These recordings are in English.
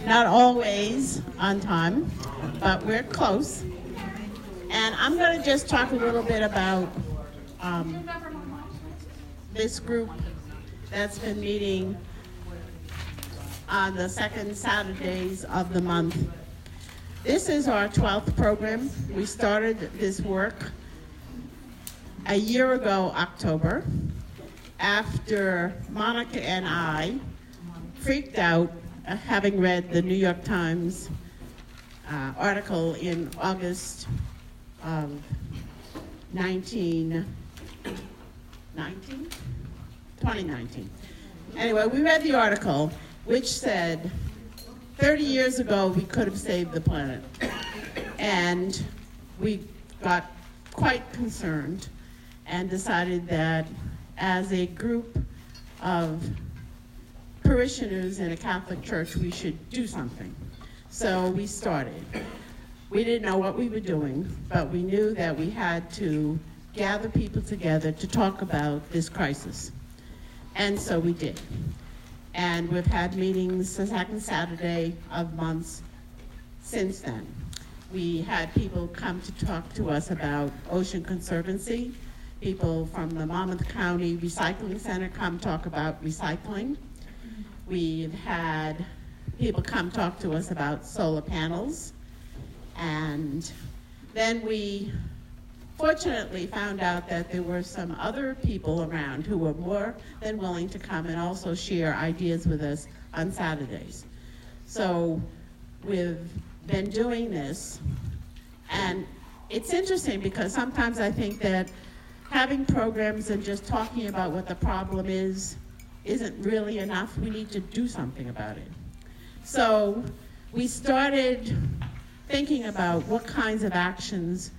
not always on time, but we're close. And I'm going to just talk a little bit about this group that's been meeting on the second Saturdays of the month. This is our 12th program. We started this work a year ago, October, after Monica and I freaked out having read the New York Times article in August of 2019. Anyway, we read the article which said 30 years ago we could have saved the planet. And we got quite concerned and decided that as a group of parishioners in a Catholic church, we should do something. So we started. We didn't know what we were doing, but we knew that we had to gather people together to talk about this crisis. And so we did. And we've had meetings the second Saturday of months since then. We had people come to talk to us about Ocean Conservancy. People from the Monmouth County Recycling Center come talk about recycling. We've had people come talk to us about solar panels. And then we fortunately found out that there were some other people around who were more than willing to come and also share ideas with us on Saturdays. So we've been doing this, and it's interesting because sometimes I think that having programs and just talking about what the problem is isn't really enough. We need to do something about it. So we started thinking about what kinds of actions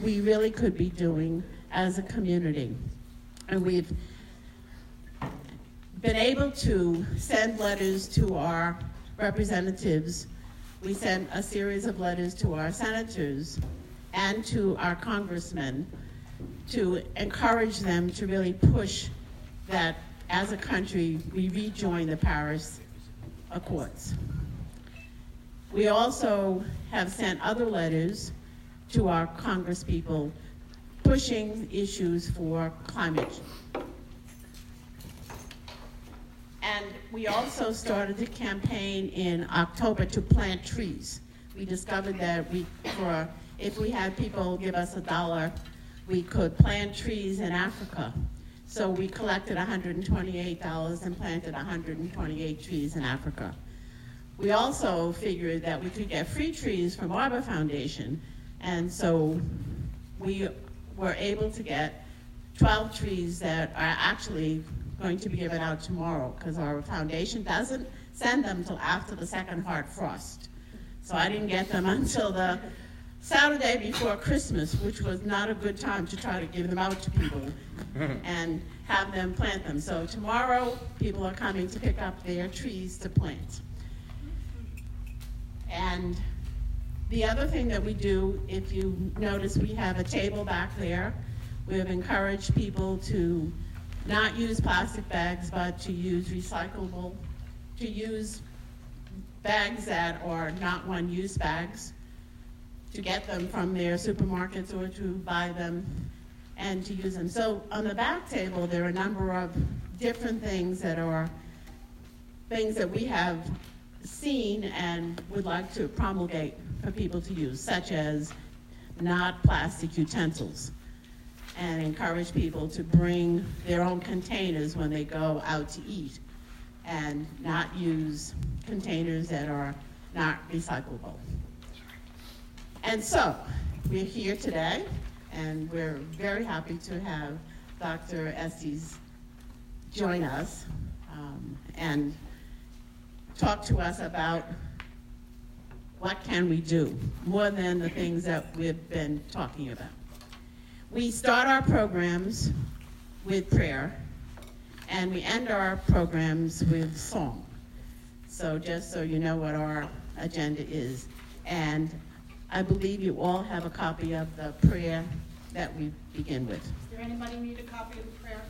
we really could be doing as a community. And we've been able to send letters to our representatives. We sent a series of letters to our senators and to our congressmen to encourage them to really push that as a country we rejoin the Paris Accords. We also have sent other letters to our congresspeople pushing issues for climate change. And we also started a campaign in October to plant trees. We discovered that if we had people give us $1, we could plant trees in Africa. So we collected $128 and planted 128 trees in Africa. We also figured that we could get free trees from Arbor Foundation, and so we were able to get 12 trees that are actually going to be given out tomorrow because our foundation doesn't send them till after the second hard frost. So I didn't get them until the Saturday before Christmas, which was not a good time to try to give them out to people and have them plant them. So tomorrow, people are coming to pick up their trees to plant. And the other thing that we do, if you notice, we have a table back there. We have encouraged people to not use plastic bags, but to use recyclable, to use bags that are not one-use bags, to get them from their supermarkets or to buy them and to use them. So on the back table, there are a number of different things that are things that we have seen and would like to promulgate for people to use, such as not plastic utensils, and encourage people to bring their own containers when they go out to eat and not use containers that are not recyclable. And so we're here today, and we're very happy to have Dr. Estes join us and talk to us about what can we do, more than the things that we've been talking about. We start our programs with prayer, and we end our programs with song. So just so you know what our agenda is. And I believe you all have a copy of the prayer that we begin with. Does there anybody need a copy of the prayer?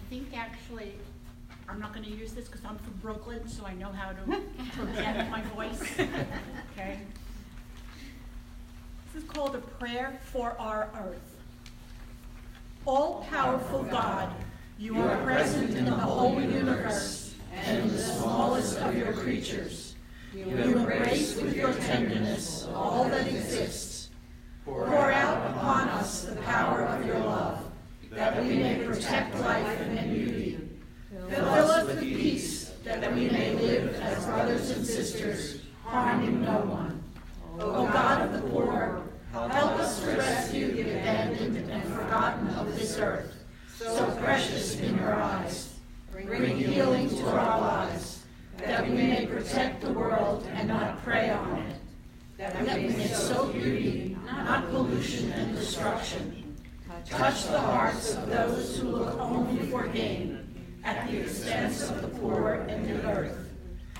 think actually, I'm not going to use this because I'm from Brooklyn, so I know how to project my voice. Okay. This is called a prayer for our earth. All-powerful God, you are present in the whole universe and in the smallest of your creatures. You embrace with your tenderness all that exists. Pour out upon us the power of your love, that we may protect life and beauty. Fill us with peace, that we may live as brothers and sisters, harming no one. O God of the poor, help us to rescue the abandoned and forgotten of this earth, so precious in your eyes. Bring healing to our lives, that we may protect the world and not prey on it, that we may sow beauty, not pollution and destruction. Touch the hearts of those who look only for gain, at the expense of the poor and the earth.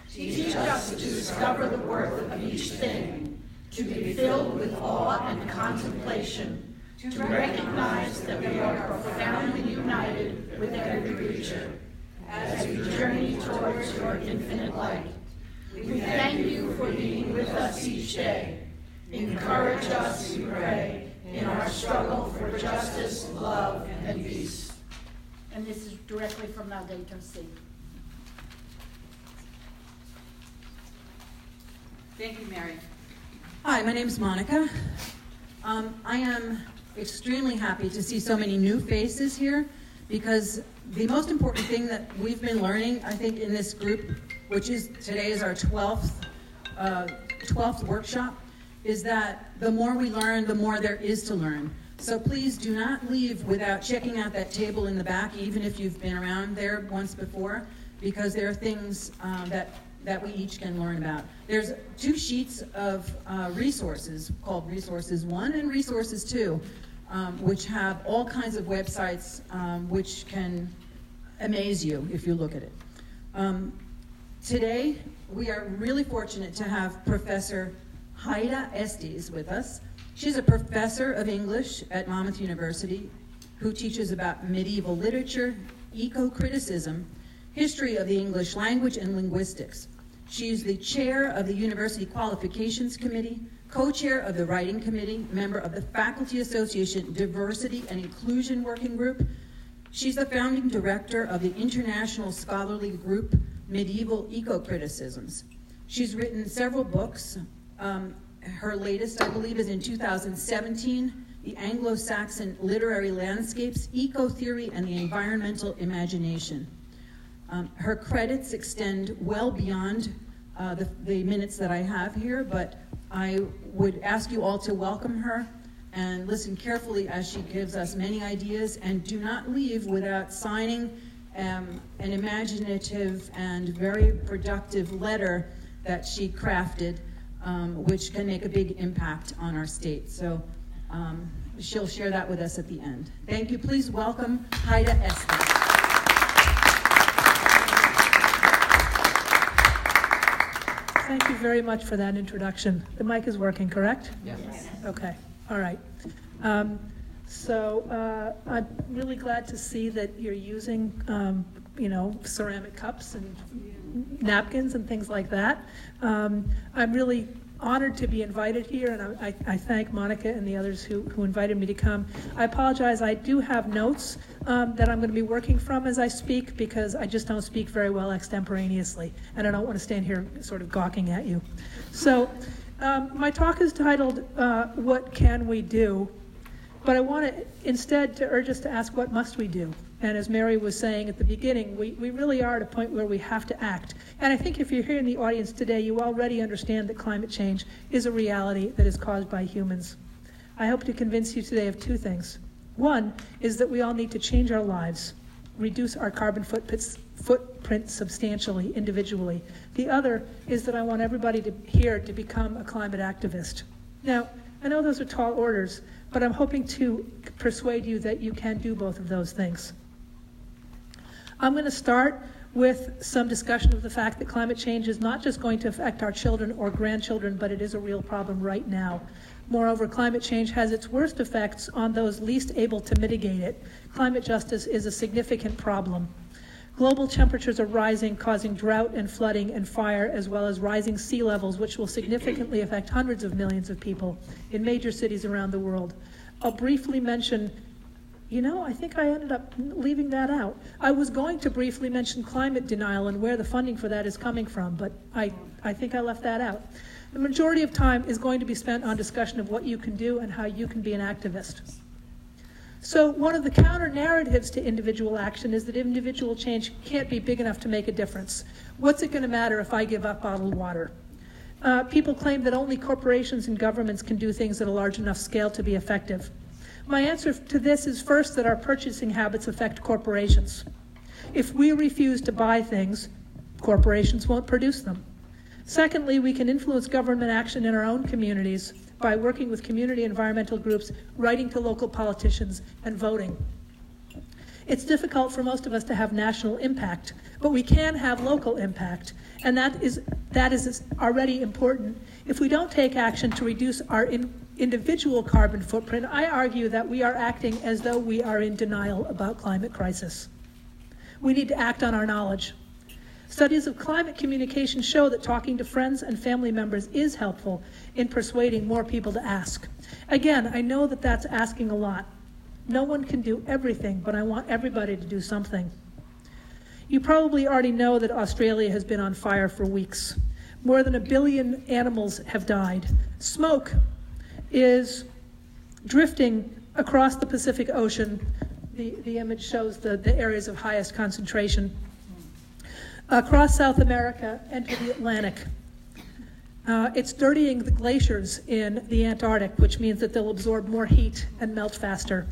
Teach us to discover the worth of each thing, to be filled with awe and contemplation, to recognize that we are profoundly united with every creature, as we journey towards your infinite light. We thank you for being with us each day. Encourage us, we pray, in our struggle for justice, love, and peace. And this is directly from Laudato Si. Thank you, Mary. Hi, my name is Monica. I am extremely happy to see so many new faces here, because the most important thing that we've been learning, I think, in this group, which is today is our 12th workshop, is that the more we learn, the more there is to learn. So please do not leave without checking out that table in the back, even if you've been around there once before, because there are things that we each can learn about. There's 2 sheets of resources called Resources 1 and Resources 2, which have all kinds of websites which can amaze you if you look at it. Today, we are really fortunate to have Professor Heide Estes with us. She's a professor of English at Monmouth University who teaches about medieval literature, eco-criticism, history of the English language, and linguistics. She's the chair of the University Qualifications Committee, co-chair of the Writing Committee, member of the Faculty Association Diversity and Inclusion Working Group. She's the founding director of the international scholarly group Medieval Eco-Criticisms. She's written several books. Her latest, I believe, is in 2017, The Anglo-Saxon Literary Landscapes, Eco-Theory, and the Environmental Imagination. Her credits extend well beyond the minutes that I have here, but I would ask you all to welcome her and listen carefully as she gives us many ideas, and do not leave without signing an imaginative and very productive letter that she crafted, which can make a big impact on our state. So she'll share that with us at the end. Thank you. Please welcome Heide Estes. Thank you very much for that introduction. The mic is working, correct? Yes. Okay, all right. So I'm really glad to see that you're using, ceramic cups and napkins and things like that. I'm really honored to be invited here, and I thank Monica and the others who invited me to come. I apologize, I do have notes that I'm going to be working from as I speak, because I just don't speak very well extemporaneously, and I don't want to stand here sort of gawking at you. So my talk is titled, What Can We Do? But I want to instead to urge us to ask, what must we do? And as Mary was saying at the beginning, we really are at a point where we have to act. And I think if you're here in the audience today, you already understand that climate change is a reality that is caused by humans. I hope to convince you today of 2 things. One is that we all need to change our lives, reduce our carbon footprint substantially, individually. The other is that I want everybody here to become a climate activist. Now, I know those are tall orders, but I'm hoping to persuade you that you can do both of those things. I'm going to start with some discussion of the fact that climate change is not just going to affect our children or grandchildren, but it is a real problem right now. Moreover, climate change has its worst effects on those least able to mitigate it. Climate justice is a significant problem. Global temperatures are rising, causing drought and flooding and fire, as well as rising sea levels, which will significantly affect hundreds of millions of people in major cities around the world. I'll briefly mention, I think I ended up leaving that out. I was going to briefly mention climate denial and where the funding for that is coming from, but I think I left that out. The majority of time is going to be spent on discussion of what you can do and how you can be an activist. So one of the counter-narratives to individual action is that individual change can't be big enough to make a difference. What's it going to matter if I give up bottled water? People claim that only corporations and governments can do things at a large enough scale to be effective. My answer to this is first that our purchasing habits affect corporations. If we refuse to buy things, corporations won't produce them. Secondly, we can influence government action in our own communities by working with community environmental groups, writing to local politicians, and voting. It's difficult for most of us to have national impact, but we can have local impact, and that is already important. If we don't take action to reduce our individual carbon footprint, I argue that we are acting as though we are in denial about climate crisis. We need to act on our knowledge. Studies of climate communication show that talking to friends and family members is helpful in persuading more people to ask. Again, I know that that's asking a lot. No one can do everything, but I want everybody to do something. You probably already know that Australia has been on fire for weeks. More than 1 billion animals have died. Smoke is drifting across the Pacific Ocean. The image shows the areas of highest concentration. Across South America and to the Atlantic. It's dirtying the glaciers in the Antarctic, which means that they'll absorb more heat and melt faster.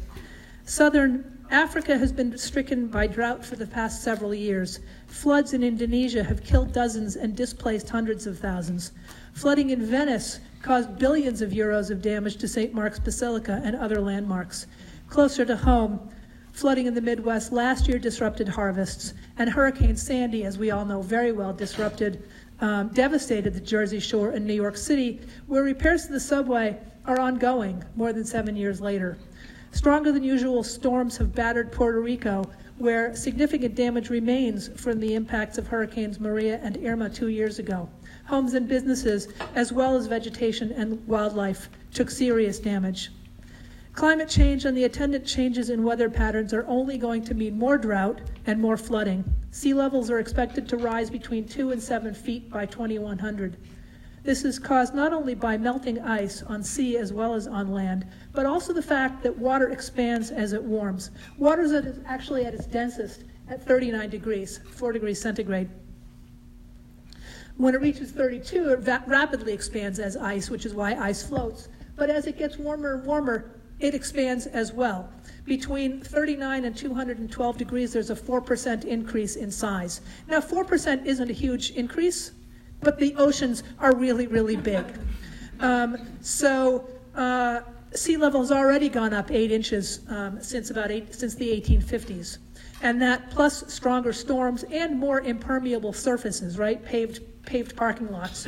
Southern Africa has been stricken by drought for the past several years. Floods in Indonesia have killed dozens and displaced hundreds of thousands. Flooding in Venice caused billions of euros of damage to St. Mark's Basilica and other landmarks. Closer to home, flooding in the Midwest last year disrupted harvests, and Hurricane Sandy, as we all know very well, devastated the Jersey Shore and New York City, where repairs to the subway are ongoing more than 7 years later. Stronger than usual storms have battered Puerto Rico, where significant damage remains from the impacts of Hurricanes Maria and Irma 2 years ago. Homes and businesses, as well as vegetation and wildlife, took serious damage. Climate change and the attendant changes in weather patterns are only going to mean more drought and more flooding. Sea levels are expected to rise between 2 and 7 feet by 2100. This is caused not only by melting ice on sea as well as on land, but also the fact that water expands as it warms. Water is actually at its densest at 39 degrees, 4 degrees centigrade. When it reaches 32, it rapidly expands as ice, which is why ice floats. But as it gets warmer and warmer, it expands as well. Between 39 and 212 degrees, there's a 4% increase in size. Now, 4% isn't a huge increase, but the oceans are really, really big. Sea level has already gone up 8 inches since the 1850s. And that, plus stronger storms and more impermeable surfaces, right, paved parking lots,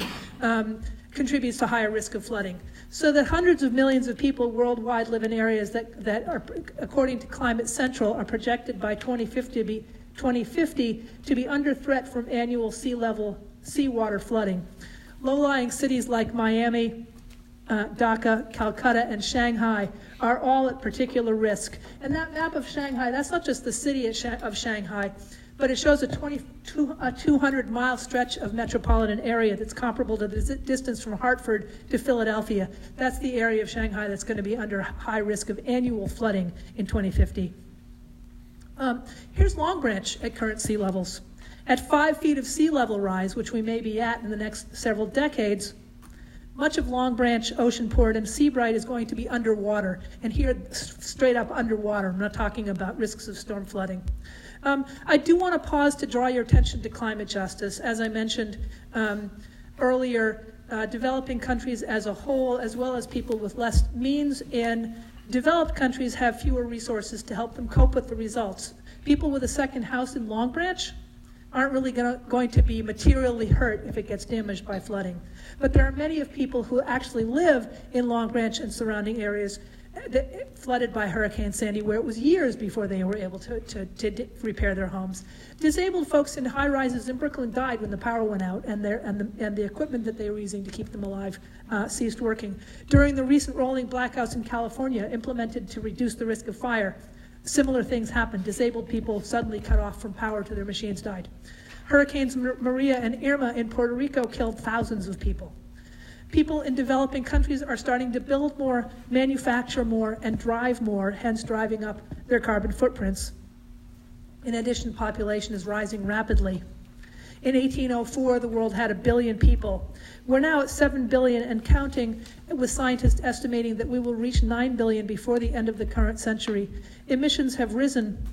contributes to higher risk of flooding. So that hundreds of millions of people worldwide live in areas that are, according to Climate Central, are projected by 2050 to be under threat from annual seawater flooding. Low-lying cities like Miami, Dhaka, Calcutta, and Shanghai are all at particular risk. And that map of Shanghai, that's not just the city of Shanghai, but it shows a 200-mile stretch of metropolitan area that's comparable to the distance from Hartford to Philadelphia. That's the area of Shanghai that's going to be under high risk of annual flooding in 2050. Here's Long Branch at current sea levels. At 5 feet of sea level rise, which we may be at in the next several decades, much of Long Branch, Oceanport, and Seabright is going to be underwater, and here straight up underwater. I'm not talking about risks of storm flooding. I do want to pause to draw your attention to climate justice. As I mentioned earlier, developing countries as a whole, as well as people with less means in developed countries, have fewer resources to help them cope with the results. People with a second house in Long Branch aren't really going to be materially hurt if it gets damaged by flooding. But there are many of people who actually live in Long Branch and surrounding areas flooded by Hurricane Sandy, where it was years before they were able to repair their homes. Disabled folks in high rises in Brooklyn died when the power went out, and the equipment that they were using to keep them alive ceased working. During the recent rolling blackouts in California, implemented to reduce the risk of fire, similar things happened. Disabled people suddenly cut off from power to their machines died. Hurricanes Maria and Irma in Puerto Rico killed thousands of people. People in developing countries are starting to build more, manufacture more, and drive more, hence driving up their carbon footprints. In addition, population is rising rapidly. In 1804, the world had 1 billion people. We're now at 7 billion and counting, with scientists estimating that we will reach 9 billion before the end of the current century. Emissions have risen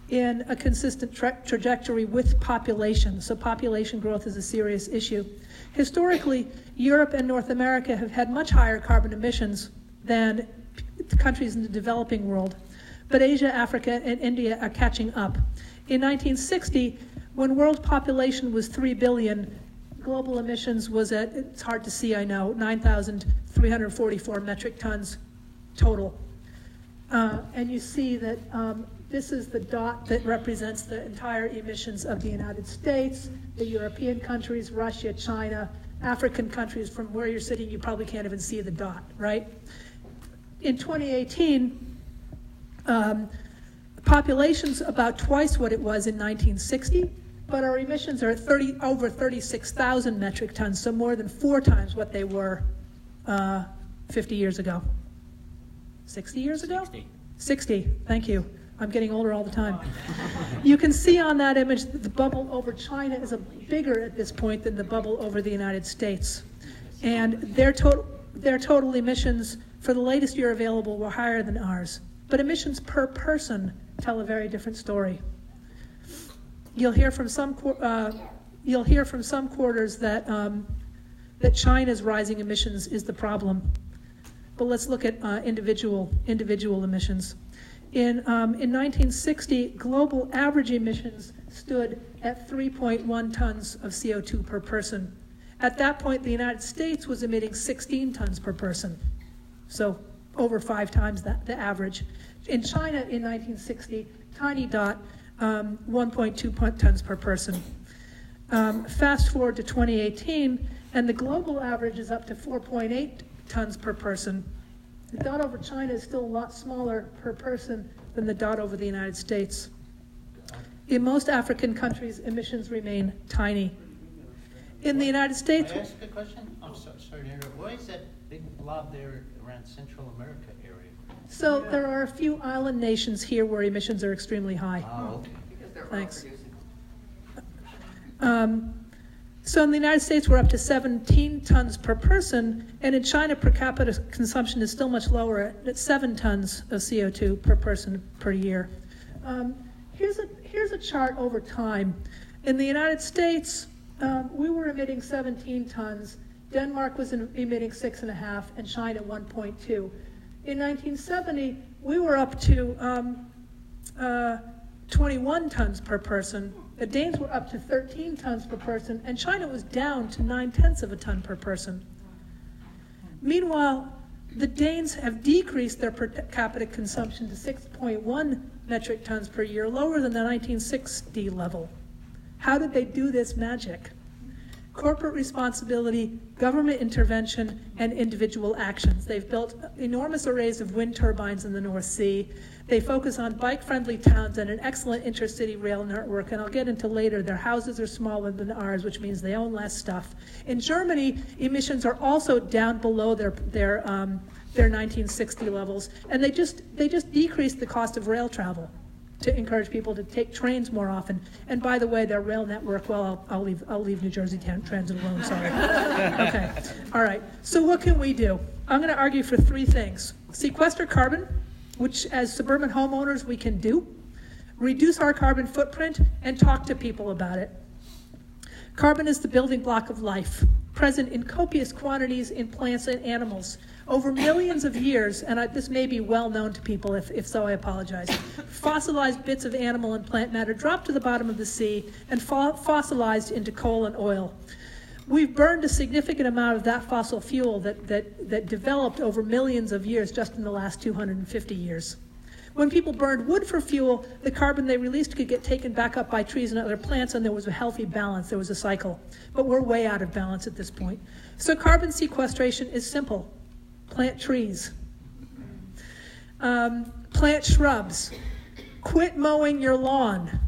in a consistent trajectory with population, so population growth is a serious issue. Historically, Europe and North America have had much higher carbon emissions than countries in the developing world, but Asia, Africa, and India are catching up. In 1960, when world population was 3 billion, global emissions was at, it's hard to see, I know, 9,344 metric tons total. And you see that this is the dot that represents the entire emissions of the United States, the European countries, Russia, China, African countries. From where you're sitting, you probably can't even see the dot, right? In 2018, population's about twice what it was in 1960, but our emissions are at over 36,000 metric tons, so more than 4 times what they were 50 years ago. 60 years ago? 60, thank you. I'm getting older all the time. You can see on that image that the bubble over China is bigger at this point than the bubble over the United States. And their total emissions for the latest year available were higher than ours. But emissions per person tell a very different story. You'll hear from some quarters that that China's rising emissions is the problem. But let's look at individual emissions. In 1960, global average emissions stood at 3.1 tons of CO2 per person. At that point, the United States was emitting 16 tons per person, so over 5 times the average. In China in 1960, tiny dot, 1.2 tons per person. Fast forward to 2018, and the global average is up to 4.8 tons per person. The dot over China is still a lot smaller per person than the dot over the United States. In most African countries, emissions remain tiny. In the United States... Can I ask a question? I'm sorry to interrupt. Why is that big blob there around Central America area? So there are a few island nations here where emissions are extrememely high. Oh, okay. Because they're Thanks. producing. So in the United States, we're up to 17 tons per person, and in China, per capita consumption is still much lower at 7 tons of CO2 per person per year. Here's a chart over time. In the United States, we were emitting 17 tons. Denmark was emitting 6.5, and China 1.2. In 1970, we were up to 21 tons per person. The Danes were up to 13 tons per person, and China was down to 0.9 of a ton per person. Meanwhile, the Danes have decreased their per capita consumption to 6.1 metric tons per year, lower than the 1960 level. How did they do this magic? Corporate responsibility, government intervention, and individual actions. They've built enormous arrays of wind turbines in the North Sea. They focus on bike-friendly towns and an excellent intercity rail network, and I'll get into later, their houses are smaller than ours, which means they own less stuff. In Germany, emissions are also down below their 1960 levels, and they just decreased the cost of rail travel to encourage people to take trains more often. And by the way, their rail network, well, I'll leave New Jersey Transit alone, sorry. Okay, all right, so what can we do? I'm gonna argue for 3 things. Sequester carbon, which as suburban homeowners we can do, reduce our carbon footprint, and talk to people about it. Carbon is the building block of life, present in copious quantities in plants and animals. Over millions of years, and this may be well known to people, if so I apologize, fossilized bits of animal and plant matter dropped to the bottom of the sea and fossilized into coal and oil. We've burned a significant amount of that fossil fuel that developed over millions of years just in the last 250 years. When people burned wood for fuel, the carbon they released could get taken back up by trees and other plants, and there was a healthy balance, there was a cycle. But we're way out of balance at this point. So carbon sequestration is simple. Plant trees. Plant shrubs. Quit mowing your lawn.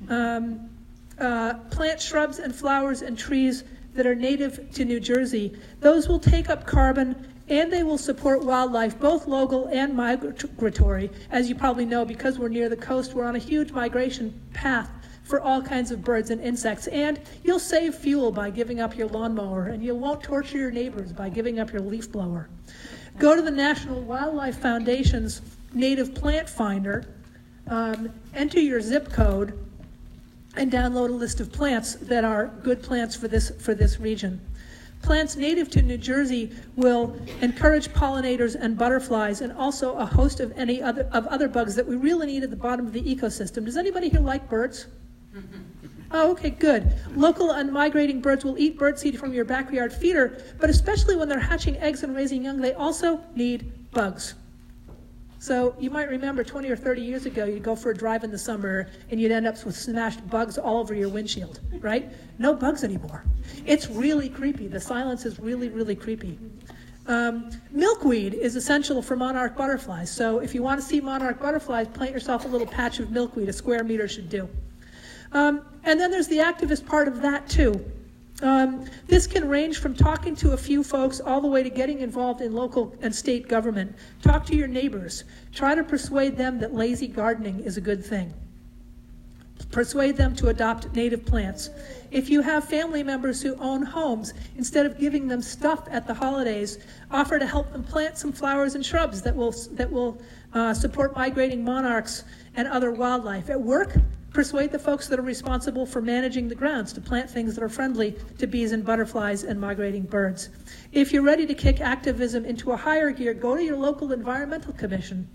Plant shrubs and flowers and trees that are native to New Jersey. Those will take up carbon and they will support wildlife, both local and migratory. As you probably know, because we're near the coast, we're on a huge migration path for all kinds of birds and insects. And you'll save fuel by giving up your lawnmower, and you won't torture your neighbors by giving up your leaf blower. Go to the National Wildlife Foundation's Native Plant Finder, enter your zip code, and download a list of plants that are good plants for this region. Plants native to New Jersey will encourage pollinators and butterflies, and also a host of other bugs that we really need at the bottom of the ecosystem. Does anybody here like birds? Oh, okay, good. Local and migrating birds will eat birdseed from your backyard feeder, but especially when they're hatching eggs and raising young, they also need bugs. So you might remember 20 or 30 years ago, you'd go for a drive in the summer and you'd end up with smashed bugs all over your windshield, right? No bugs anymore. It's really creepy. The silence is really, really creepy. Milkweed is essential for monarch butterflies. So if you want to see monarch butterflies, plant yourself a little patch of milkweed. A square meter should do. And then there's the activist part of that too. This can range from talking to a few folks all the way to getting involved in local and state government. Talk to your neighbors. Try to persuade them that lazy gardening is a good thing. Persuade them to adopt native plants. If you have family members who own homes, instead of giving them stuff at the holidays, offer to help them plant some flowers and shrubs that will support migrating monarchs and other wildlife. At work, persuade the folks that are responsible for managing the grounds to plant things that are friendly to bees and butterflies and migrating birds. If you're ready to kick activism into a higher gear, go to your local environmental commission.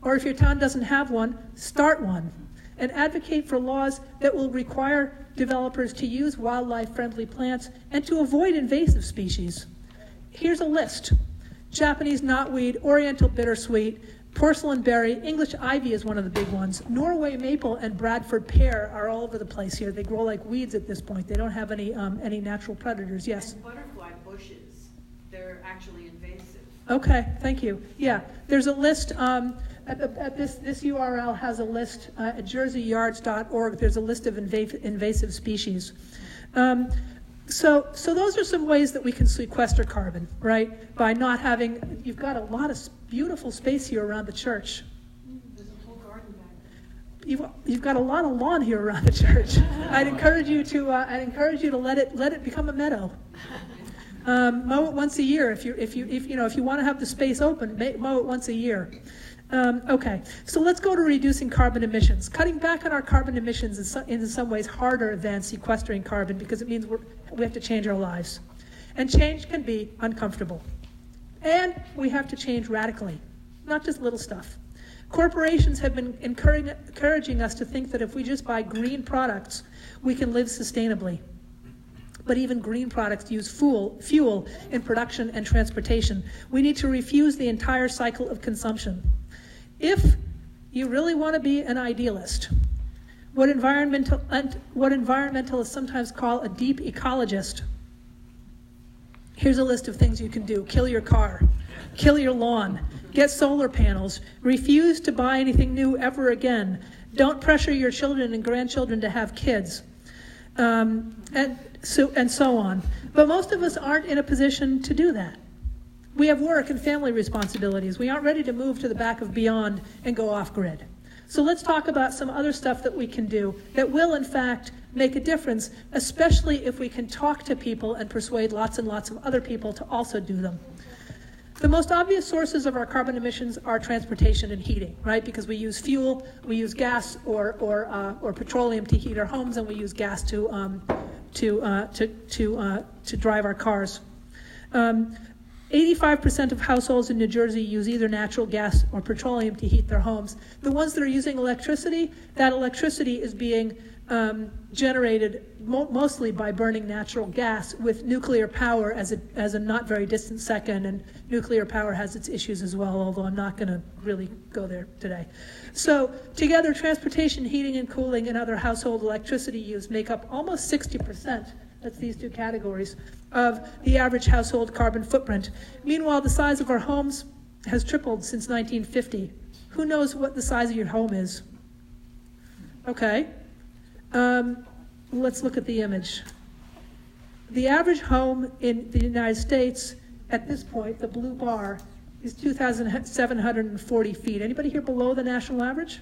Or if your town doesn't have one, start one. And advocate for laws that will require developers to use wildlife-friendly plants and to avoid invasive species. Here's a list. Japanese knotweed, oriental bittersweet, porcelain berry, English ivy is one of the big ones. Norway maple and Bradford pear are all over the place here. They grow like weeds at this point. They don't have any natural predators. Yes? And butterfly bushes, they're actually invasive. Okay, thank you. Yeah, there's a list. This URL has a list at jerseyyards.org. There's a list of invasive species. So those are some ways that we can sequester carbon, right? By not having, you've got a lot of beautiful space here around the church. There's a whole garden back. You've got a lot of lawn here around the church. I'd encourage you to let it become a meadow. Mow it once a year if you want to have the space open. Mow it once a year. Okay, so let's go to reducing carbon emissions. Cutting back on our carbon emissions is in some ways harder than sequestering carbon because it means we have to change our lives. And change can be uncomfortable. And we have to change radically, not just little stuff. Corporations have been encouraging us to think that if we just buy green products, we can live sustainably. But even green products use fuel in production and transportation. We need to refuse the entire cycle of consumption. If you really want to be an idealist, what environmentalists sometimes call a deep ecologist, here's a list of things you can do. Kill your car, kill your lawn, get solar panels, refuse to buy anything new ever again, don't pressure your children and grandchildren to have kids, and so on. But most of us aren't in a position to do that. We have work and family responsibilities. We aren't ready to move to the back of beyond and go off-grid. So let's talk about some other stuff that we can do that will, in fact, make a difference, especially if we can talk to people and persuade lots and lots of other people to also do them. The most obvious sources of our carbon emissions are transportation and heating, right? Because we use fuel, we use gas or petroleum to heat our homes, and we use gas to drive our cars. 85% of households in New Jersey use either natural gas or petroleum to heat their homes. The ones that are using electricity, that electricity is being generated mostly by burning natural gas, with nuclear power as a not very distant second, and nuclear power has its issues as well, although I'm not going to really go there today. So together, transportation, heating and cooling, and other household electricity use make up almost 60%, that's these two categories, of the average household carbon footprint. Meanwhile, the size of our homes has tripled since 1950. Who knows what the size of your home is? Okay. Let's look at the image. The average home in the United States at this point, the blue bar, is 2,740 feet. Anybody here below the national average?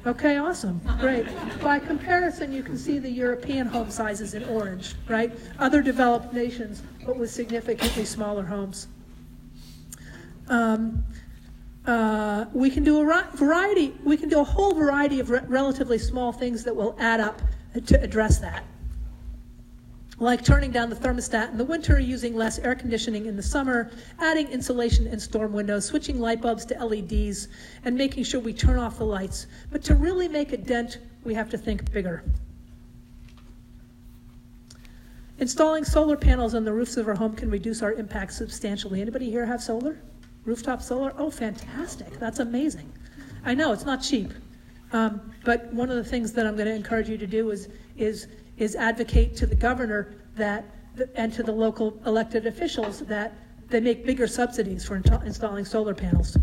Okay, awesome, great. By comparison, you can see the European home sizes in orange, right? Other developed nations, but with significantly smaller homes. We can do a whole variety of relatively small things that will add up to address that. Like turning down the thermostat in the winter, using less air conditioning in the summer, adding insulation in storm windows, switching light bulbs to LEDs, and making sure we turn off the lights. But to really make a dent, we have to think bigger. Installing solar panels on the roofs of our home can reduce our impact substantially. Anybody here have solar? Rooftop solar? Oh, fantastic. That's amazing. I know, it's not cheap. But one of the things that I'm going to encourage you to do is advocate to the governor and to the local elected officials that they make bigger subsidies for installing solar panels.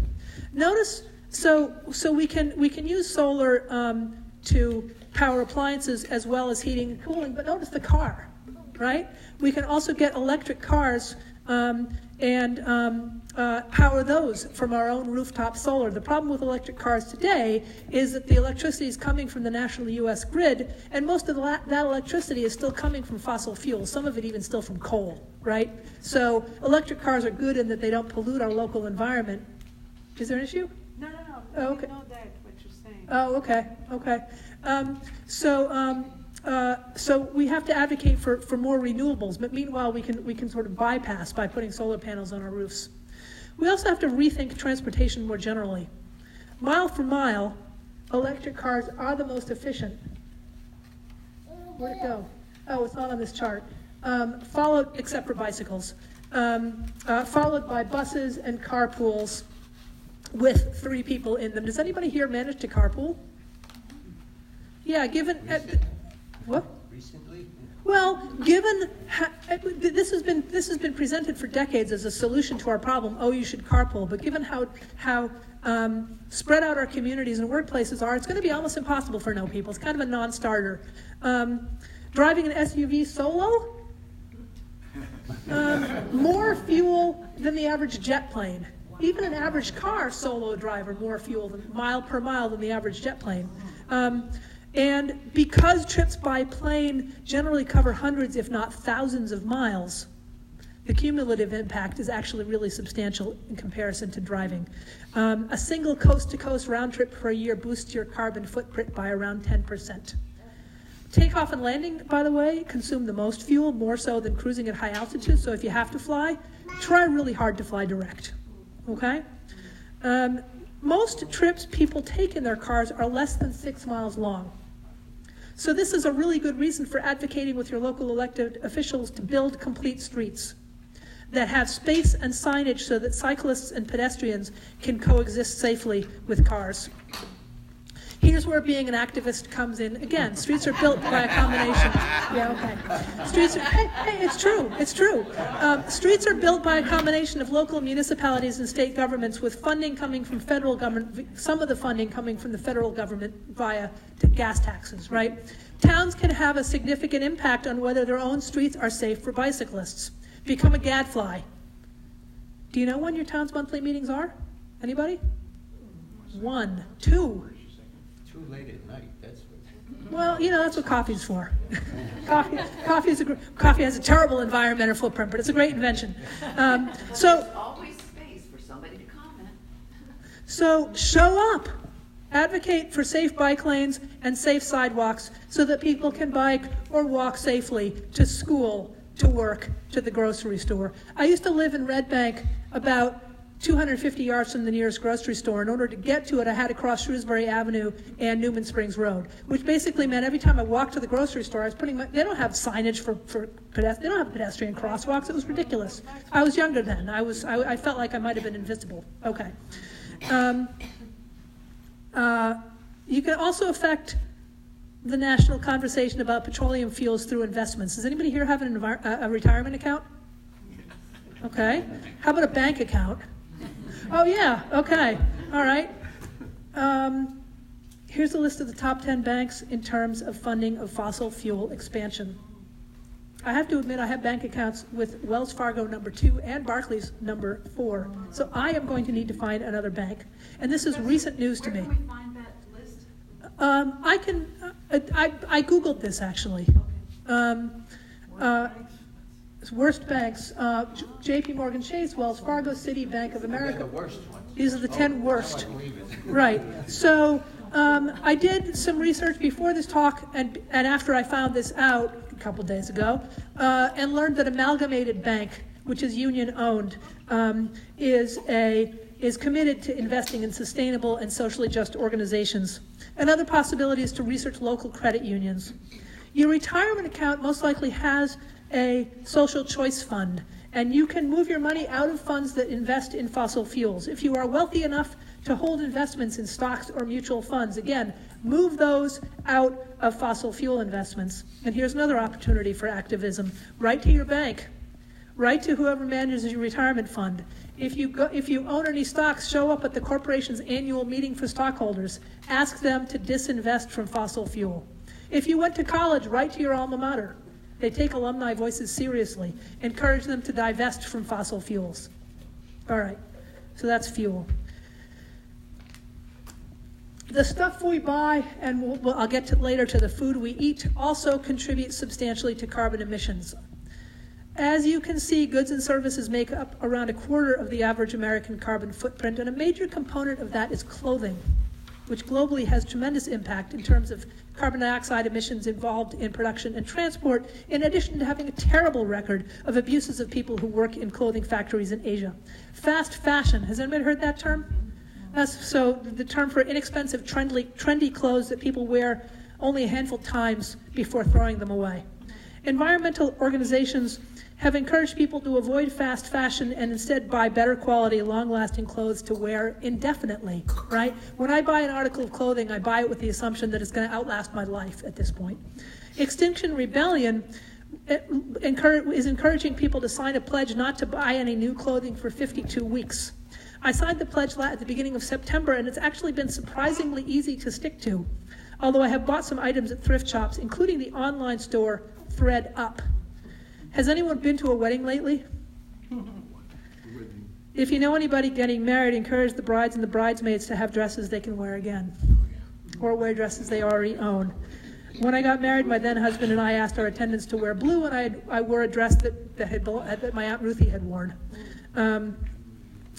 Notice, so we can use solar to power appliances as well as heating and cooling, but notice the car, right? We can also get electric cars and power those from our own rooftop solar. The problem with electric cars today is that the electricity is coming from the national U.S. grid, and most of that electricity is still coming from fossil fuels, some of it even still from coal, right? So electric cars are good in that they don't pollute our local environment. Is there an issue? No. Oh, okay. We know that, what you're saying. Oh, okay. So we have to advocate for more renewables, but meanwhile we can sort of bypass by putting solar panels on our roofs. We also have to rethink transportation more generally. Mile for mile, electric cars are the most efficient. Where'd it go? Oh, it's not on this chart. Followed, except for bicycles, followed by buses and carpools with 3 people in them. Does anybody here manage to carpool? Yeah, given... What? Recently? Well, given this has been presented for decades as a solution to our problem. Oh, you should carpool. But given how spread out our communities and workplaces are, it's going to be almost impossible for no people. It's kind of a non-starter. Driving an SUV solo, more fuel than the average jet plane. Even an average car solo driver, more fuel mile per mile than the average jet plane. And because trips by plane generally cover hundreds, if not thousands of miles, the cumulative impact is actually really substantial in comparison to driving. A single coast-to-coast round trip per year boosts your carbon footprint by around 10%. Takeoff and landing, by the way, consume the most fuel, more so than cruising at high altitude. So if you have to fly, try really hard to fly direct, okay? Most trips people take in their cars are less than 6 miles long. So this is a really good reason for advocating with your local elected officials to build complete streets that have space and signage so that cyclists and pedestrians can coexist safely with cars. Here's where being an activist comes in. Again, streets are built by a combination. Yeah, okay. Hey, it's true. Streets are built by a combination of local municipalities and state governments, with funding coming from federal government, some of the funding coming from the federal government via gas taxes, right? Towns can have a significant impact on whether their own streets are safe for bicyclists. Become a gadfly. Do you know when your town's monthly meetings are? Anybody? 1, 2. Too late at night, that's what. Well, that's what coffee's for. Coffee has a terrible environmental footprint, but it's a great invention. There's always space for somebody to comment. So show up. Advocate for safe bike lanes and safe sidewalks so that people can bike or walk safely to school, to work to the grocery store. I used to live in Red Bank, about 250 yards from the nearest grocery store. In order to get to it, I had to cross Shrewsbury Avenue and Newman Springs Road, which basically meant every time I walked to the grocery store, I was putting they don't have signage for pedestrians, they don't have pedestrian crosswalks. It was ridiculous. I was younger then. I felt like I might have been invisible. Okay. You can also affect the national conversation about petroleum fuels through investments. Does anybody here have a retirement account? Okay. How about a bank account? Oh, yeah. Okay. All right. Here's a list of the top 10 banks in terms of funding of fossil fuel expansion. I have to admit I have bank accounts with Wells Fargo #2 and Barclays #4. So I am going to need to find another bank. And this is recent news to me. Where can we find that list? I Googled this actually. Worst banks, JP Morgan Chase, Wells Fargo, Citi, Bank of America. The worst ones. These are the 10 worst. Right. So I did some research before this talk and after I found this out a couple days ago, and learned that Amalgamated Bank, which is union-owned, is committed to investing in sustainable and socially just organizations. Another possibility is to research local credit unions. Your retirement account most likely has a social choice fund, and you can move your money out of funds that invest in fossil fuels. If you are wealthy enough to hold investments in stocks or mutual funds, again, move those out of fossil fuel investments. And here's another opportunity for activism. Write to your bank. Write to whoever manages your retirement fund. If you own any stocks, show up at the corporation's annual meeting for stockholders. Ask them to disinvest from fossil fuel. If you went to college, write to your alma mater. They take alumni voices seriously. Encourage them to divest from fossil fuels. All right, so that's fuel. The stuff we buy, and I'll get to later to the food we eat, also contributes substantially to carbon emissions. As you can see, goods and services make up around 1/4 of the average American carbon footprint, and a major component of that is clothing, which globally has tremendous impact in terms of carbon dioxide emissions involved in production and transport, in addition to having a terrible record of abuses of people who work in clothing factories in Asia. Fast fashion, has anybody heard that term? So the term for inexpensive, trendy clothes that people wear only a handful of times before throwing them away. Environmental organizations have encouraged people to avoid fast fashion and instead buy better quality, long-lasting clothes to wear indefinitely, right? When I buy an article of clothing, I buy it with the assumption that it's going to outlast my life at this point. Extinction Rebellion is encouraging people to sign a pledge not to buy any new clothing for 52 weeks. I signed the pledge at the beginning of September, and it's actually been surprisingly easy to stick to, although I have bought some items at thrift shops, including the online store ThreadUp. Has anyone been to a wedding lately? If you know anybody getting married, encourage the brides and the bridesmaids to have dresses they can wear again, or wear dresses they already own. When I got married, my then husband and I asked our attendants to wear blue, and I wore a dress that my Aunt Ruthie had worn.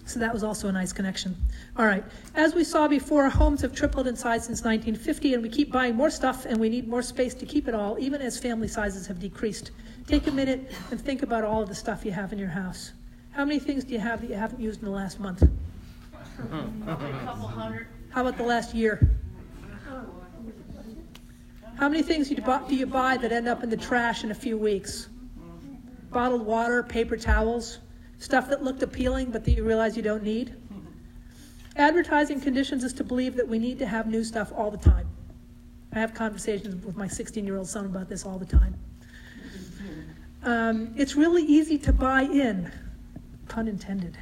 So that was also a nice connection. All right, as we saw before, homes have tripled in size since 1950, and we keep buying more stuff, and we need more space to keep it all, even as family sizes have decreased. Take a minute and think about all of the stuff you have in your house. How many things do you have that you haven't used in the last month? Probably a couple hundred. How about the last year? How many things do you buy that end up in the trash in a few weeks? Bottled water, paper towels, stuff that looked appealing but that you realize you don't need. Advertising conditions us to believe that we need to have new stuff all the time. I have conversations with my 16-year-old son about this all the time. It's really easy to buy in, pun intended.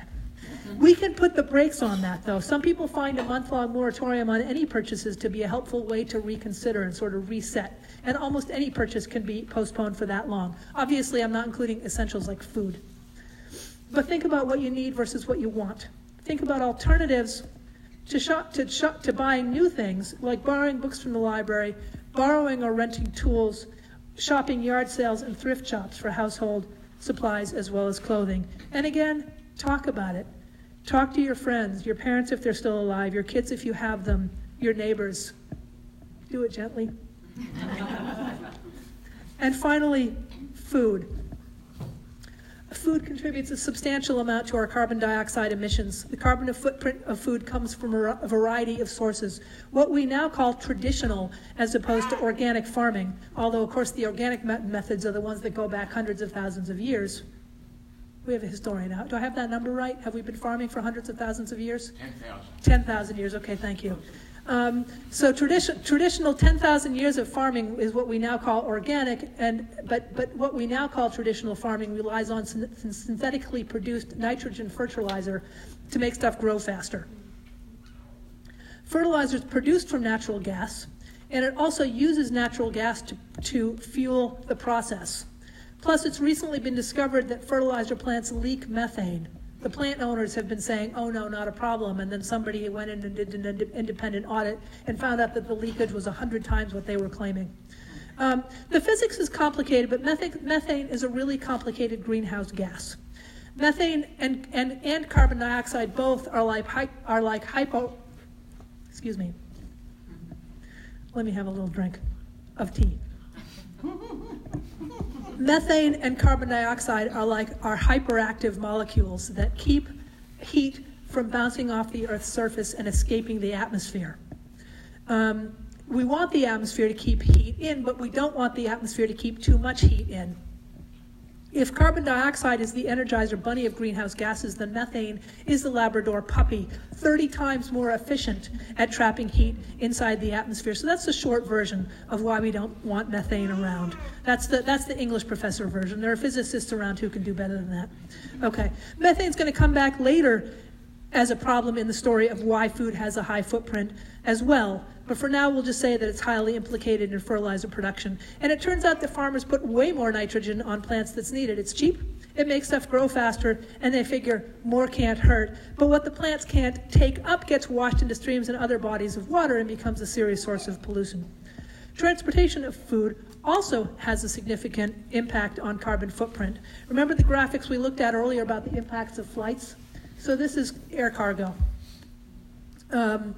We can put the brakes on that, though. Some people find a month-long moratorium on any purchases to be a helpful way to reconsider and sort of reset. And almost any purchase can be postponed for that long. Obviously, I'm not including essentials like food. But think about what you need versus what you want. Think about alternatives to buying new things, like borrowing books from the library, borrowing or renting tools, shopping yard sales and thrift shops for household supplies as well as clothing. And again, talk about it. Talk to your friends, your parents if they're still alive, your kids if you have them, your neighbors. Do it gently. And finally, food. food contributes a substantial amount to our carbon dioxide emissions. The carbon footprint of food comes from a variety of sources. What we now call traditional as opposed to organic farming, although of course the organic methods are the ones that go back hundreds of thousands of years. We have a historian out. Do I have that number right? Have we been farming for hundreds of thousands of years? 10,000. 10,000 years, okay, thank you. So traditional 10,000 years of farming is what we now call organic, but what we now call traditional farming relies on synthetically produced nitrogen fertilizer to make stuff grow faster. Fertilizer is produced from natural gas, and it also uses natural gas to fuel the process. Plus, it's recently been discovered that fertilizer plants leak methane. The plant owners have been saying, oh no, not a problem, and then somebody went in and did an independent audit and found out that the leakage was 100 times what they were claiming. The physics is complicated, but methane is a really complicated greenhouse gas. Methane and carbon dioxide both are like excuse me. Let me have a little drink of tea. Methane and carbon dioxide are hyperactive molecules that keep heat from bouncing off the Earth's surface and escaping the atmosphere. We want the atmosphere to keep heat in, but we don't want the atmosphere to keep too much heat in. If carbon dioxide is the Energizer bunny of greenhouse gases, then methane is the Labrador puppy, 30 times more efficient at trapping heat inside the atmosphere. So that's the short version of why we don't want methane around. That's the English professor version. There are physicists around who can do better than that. Okay, methane's going to come back later as a problem in the story of why food has a high footprint as well. But for now, we'll just say that it's highly implicated in fertilizer production. And it turns out that farmers put way more nitrogen on plants that's needed. It's cheap, it makes stuff grow faster, and they figure more can't hurt. But what the plants can't take up gets washed into streams and other bodies of water and becomes a serious source of pollution. Transportation of food also has a significant impact on carbon footprint. Remember the graphics we looked at earlier about the impacts of flights? So this is air cargo. The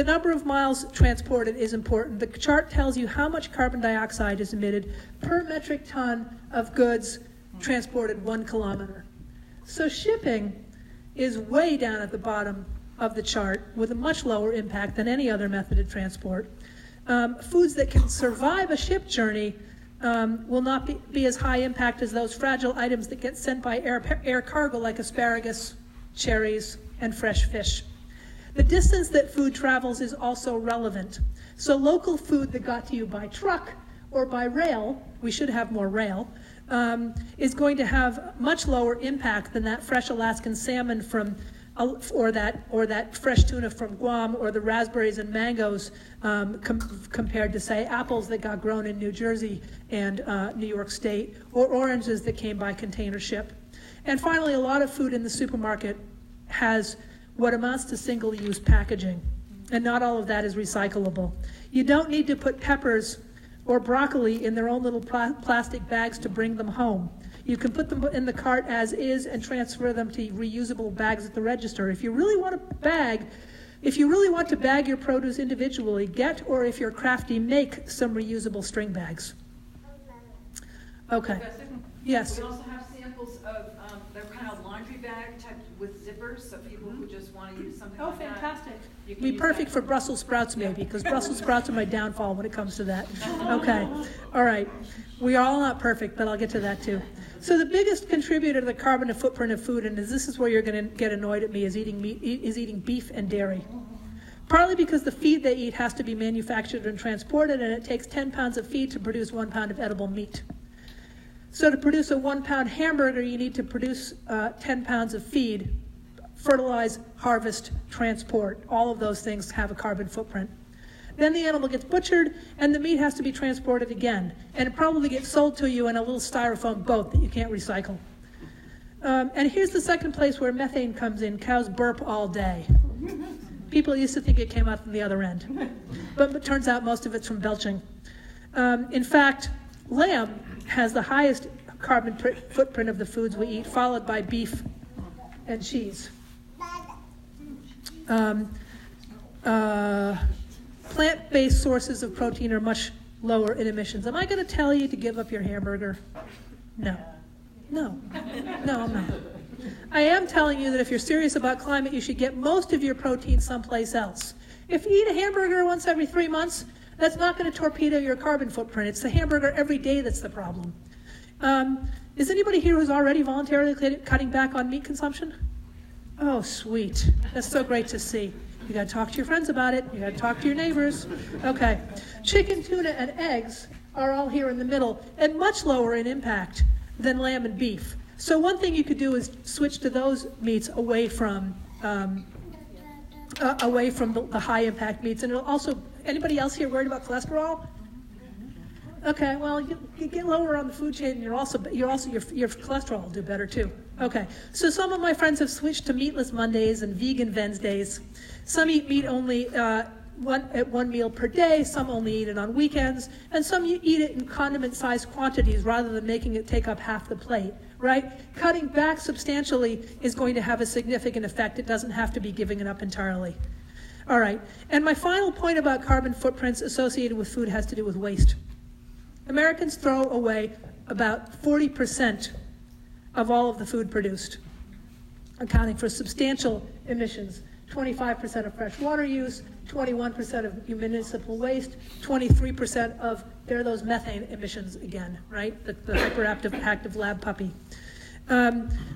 number of miles transported is important. The chart tells you how much carbon dioxide is emitted per metric ton of goods transported 1 kilometer. So shipping is way down at the bottom of the chart with a much lower impact than any other method of transport. Foods that can survive a ship journey will not be as high impact as those fragile items that get sent by air cargo like asparagus, cherries, and fresh fish. The distance that food travels is also relevant. So local food that got to you by truck or by rail, we should have more rail, is going to have much lower impact than that fresh Alaskan salmon from, or that fresh tuna from Guam, or the raspberries and mangoes compared to, say, apples that got grown in New Jersey and New York State, or oranges that came by container ship. And finally, a lot of food in the supermarket has what amounts to single-use packaging, and not all of that is recyclable. You don't need to put peppers or broccoli in their own little plastic bags to bring them home. You can put them in the cart as is and transfer them to reusable bags at the register. If you really want to bag your produce individually, get, or if you're crafty, make some reusable string bags. Okay. Yes. We also have samples of, they're kind of laundry bag type with zippers, so people who just want to use something like that. Oh, fantastic. Be perfect for Brussels sprouts maybe, because Brussels sprouts are my downfall when it comes to that. Okay, all right. We are all not perfect, but I'll get to that too. So the biggest contributor to the carbon footprint of food, and this is where you're going to get annoyed at me, is eating beef and dairy. Partly because the feed they eat has to be manufactured and transported, and it takes 10 pounds of feed to produce 1 pound of edible meat. So to produce a 1 pound hamburger, you need to produce 10 pounds of feed, fertilize, harvest, transport. All of those things have a carbon footprint. Then the animal gets butchered, and the meat has to be transported again. And it probably gets sold to you in a little styrofoam boat that you can't recycle. And here's the second place where methane comes in. Cows burp all day. People used to think it came out from the other end. But it turns out most of it's from belching. In fact, lamb has the highest carbon footprint of the foods we eat, followed by beef and cheese. Plant-based sources of protein are much lower in emissions. Am I going to tell you to give up your hamburger? No. No. No, I'm not. I am telling you that if you're serious about climate, you should get most of your protein someplace else. If you eat a hamburger once every 3 months, that's not going to torpedo your carbon footprint. It's the hamburger every day that's the problem. Is anybody here who's already voluntarily cutting back on meat consumption? Oh, sweet. That's so great to see. You got to talk to your friends about it. You got to talk to your neighbors. Okay. Chicken, tuna, and eggs are all here in the middle and much lower in impact than lamb and beef. So one thing you could do is switch to those meats away from the high impact meats. And it'll also, anybody else here worried about cholesterol? Okay, well, you get lower on the food chain, and your cholesterol will do better too. Okay, so some of my friends have switched to meatless Mondays and vegan Wednesdays. Some eat meat only at one meal per day. Some only eat it on weekends, and some eat it in condiment-sized quantities rather than making it take up half the plate. Right? Cutting back substantially is going to have a significant effect. It doesn't have to be giving it up entirely. All right, and my final point about carbon footprints associated with food has to do with waste. Americans throw away about 40% of all of the food produced, accounting for substantial emissions. 25% of fresh water use, 21% of municipal waste, 23% of, there are those methane emissions again, right? The hyperactive lab puppy.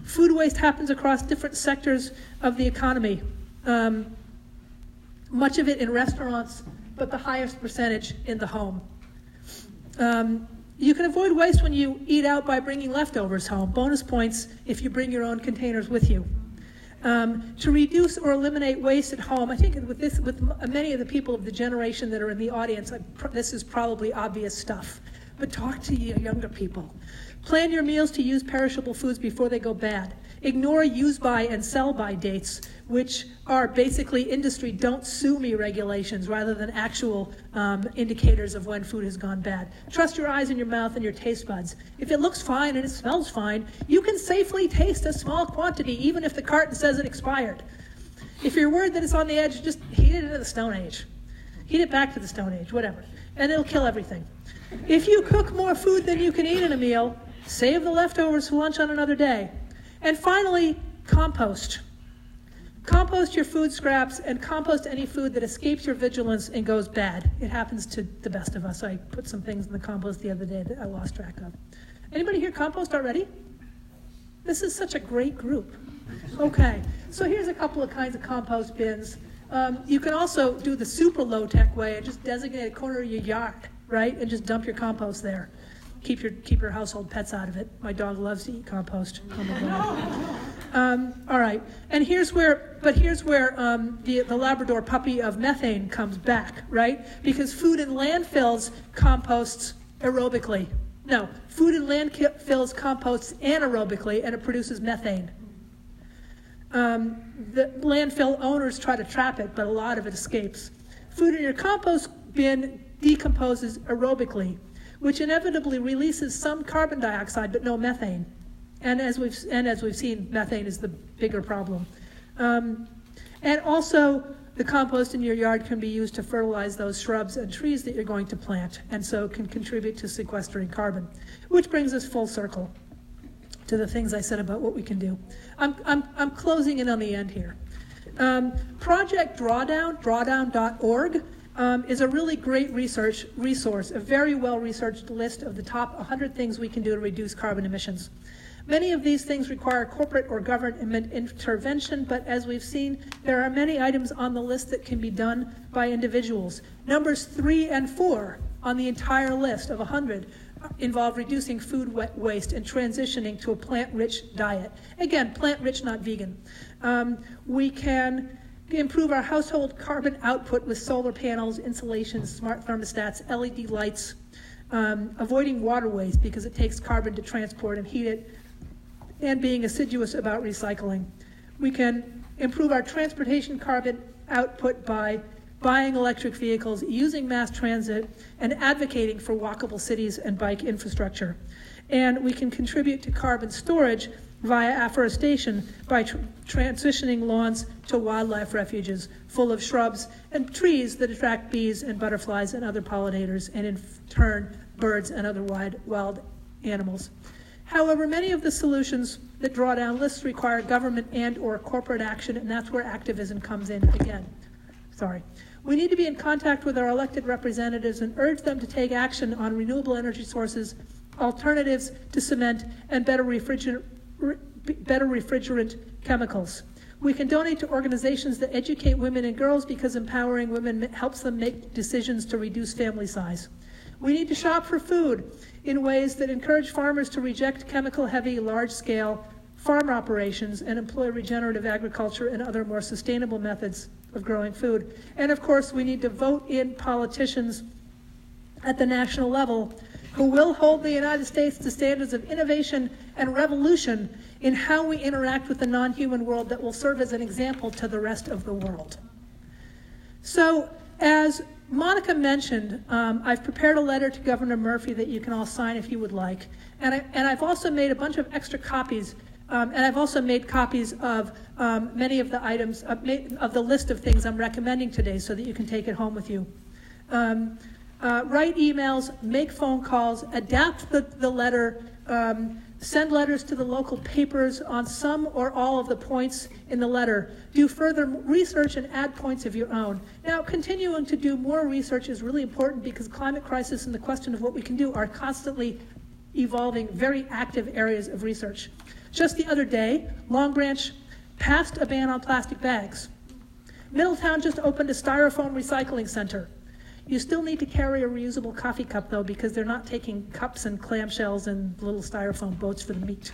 Food waste happens across different sectors of the economy. Much of it in restaurants, but the highest percentage in the home. You can avoid waste when you eat out by bringing leftovers home. Bonus points if you bring your own containers with you. To reduce or eliminate waste at home, I think with many of the people of the generation that are in the audience, this is probably obvious stuff. But talk to your younger people. Plan your meals to use perishable foods before they go bad. Ignore use-by and sell-by dates, which are basically industry don't sue me regulations rather than actual indicators of when food has gone bad. Trust your eyes and your mouth and your taste buds. If it looks fine and it smells fine, you can safely taste a small quantity even if the carton says it expired. If you're worried that it's on the edge, just heat it into the Stone Age. Heat it back to the Stone Age, whatever, and it'll kill everything. If you cook more food than you can eat in a meal, save the leftovers for lunch on another day. And finally, compost. Compost your food scraps and compost any food that escapes your vigilance and goes bad. It happens to the best of us. I put some things in the compost the other day that I lost track of. Anybody here compost already? This is such a great group. Okay, so here's a couple of kinds of compost bins. You can also do the super low-tech way and just designate a corner of your yard, right? And just dump your compost there. Keep your household pets out of it. My dog loves to eat compost. Oh my God. All right, and here's where the Labrador puppy of methane comes back, right? Because food in landfills composts aerobically. No, food in landfills composts anaerobically, and it produces methane. The landfill owners try to trap it, but a lot of it escapes. Food in your compost bin decomposes aerobically, which inevitably releases some carbon dioxide but no methane. And as we've seen, methane is the bigger problem. And also, the compost in your yard can be used to fertilize those shrubs and trees that you're going to plant, and so can contribute to sequestering carbon, which brings us full circle to the things I said about what we can do. I'm closing in on the end here. Project Drawdown, drawdown.org, is a really great resource, a very well-researched list of the top 100 things we can do to reduce carbon emissions. Many of these things require corporate or government intervention, but as we've seen, there are many items on the list that can be done by individuals. Numbers 3 and 4 on the entire list of 100 involve reducing food waste and transitioning to a plant-rich diet. Again, plant-rich, not vegan. We can improve our household carbon output with solar panels, insulation, smart thermostats, LED lights, avoiding waterways because it takes carbon to transport and heat it, and being assiduous about recycling. We can improve our transportation carbon output by buying electric vehicles, using mass transit, and advocating for walkable cities and bike infrastructure. And we can contribute to carbon storage via afforestation by transitioning lawns to wildlife refuges full of shrubs and trees that attract bees and butterflies and other pollinators, and in turn, birds and other wild animals. However, many of the solutions that Drawdown lists require government and/or corporate action, and that's where activism comes in again. Sorry. We need to be in contact with our elected representatives and urge them to take action on renewable energy sources, alternatives to cement, and better refrigerant chemicals. We can donate to organizations that educate women and girls because empowering women helps them make decisions to reduce family size. We need to shop for food in ways that encourage farmers to reject chemical-heavy, large-scale farm operations and employ regenerative agriculture and other more sustainable methods of growing food. And of course, we need to vote in politicians at the national level who will hold the United States to standards of innovation and revolution in how we interact with the non-human world that will serve as an example to the rest of the world. So, as Monica mentioned, I've prepared a letter to Governor Murphy that you can all sign if you would like. And I've also made a bunch of extra copies, and I've also made copies of many of the items, of the list of things I'm recommending today so that you can take it home with you. Write emails, make phone calls, adapt the letter, send letters to the local papers on some or all of the points in the letter. Do further research and add points of your own. Now, continuing to do more research is really important because climate crisis and the question of what we can do are constantly evolving, very active areas of research. Just the other day, Long Branch passed a ban on plastic bags. Middletown just opened a styrofoam recycling center. You still need to carry a reusable coffee cup, though, because they're not taking cups and clamshells and little styrofoam boats for the meat.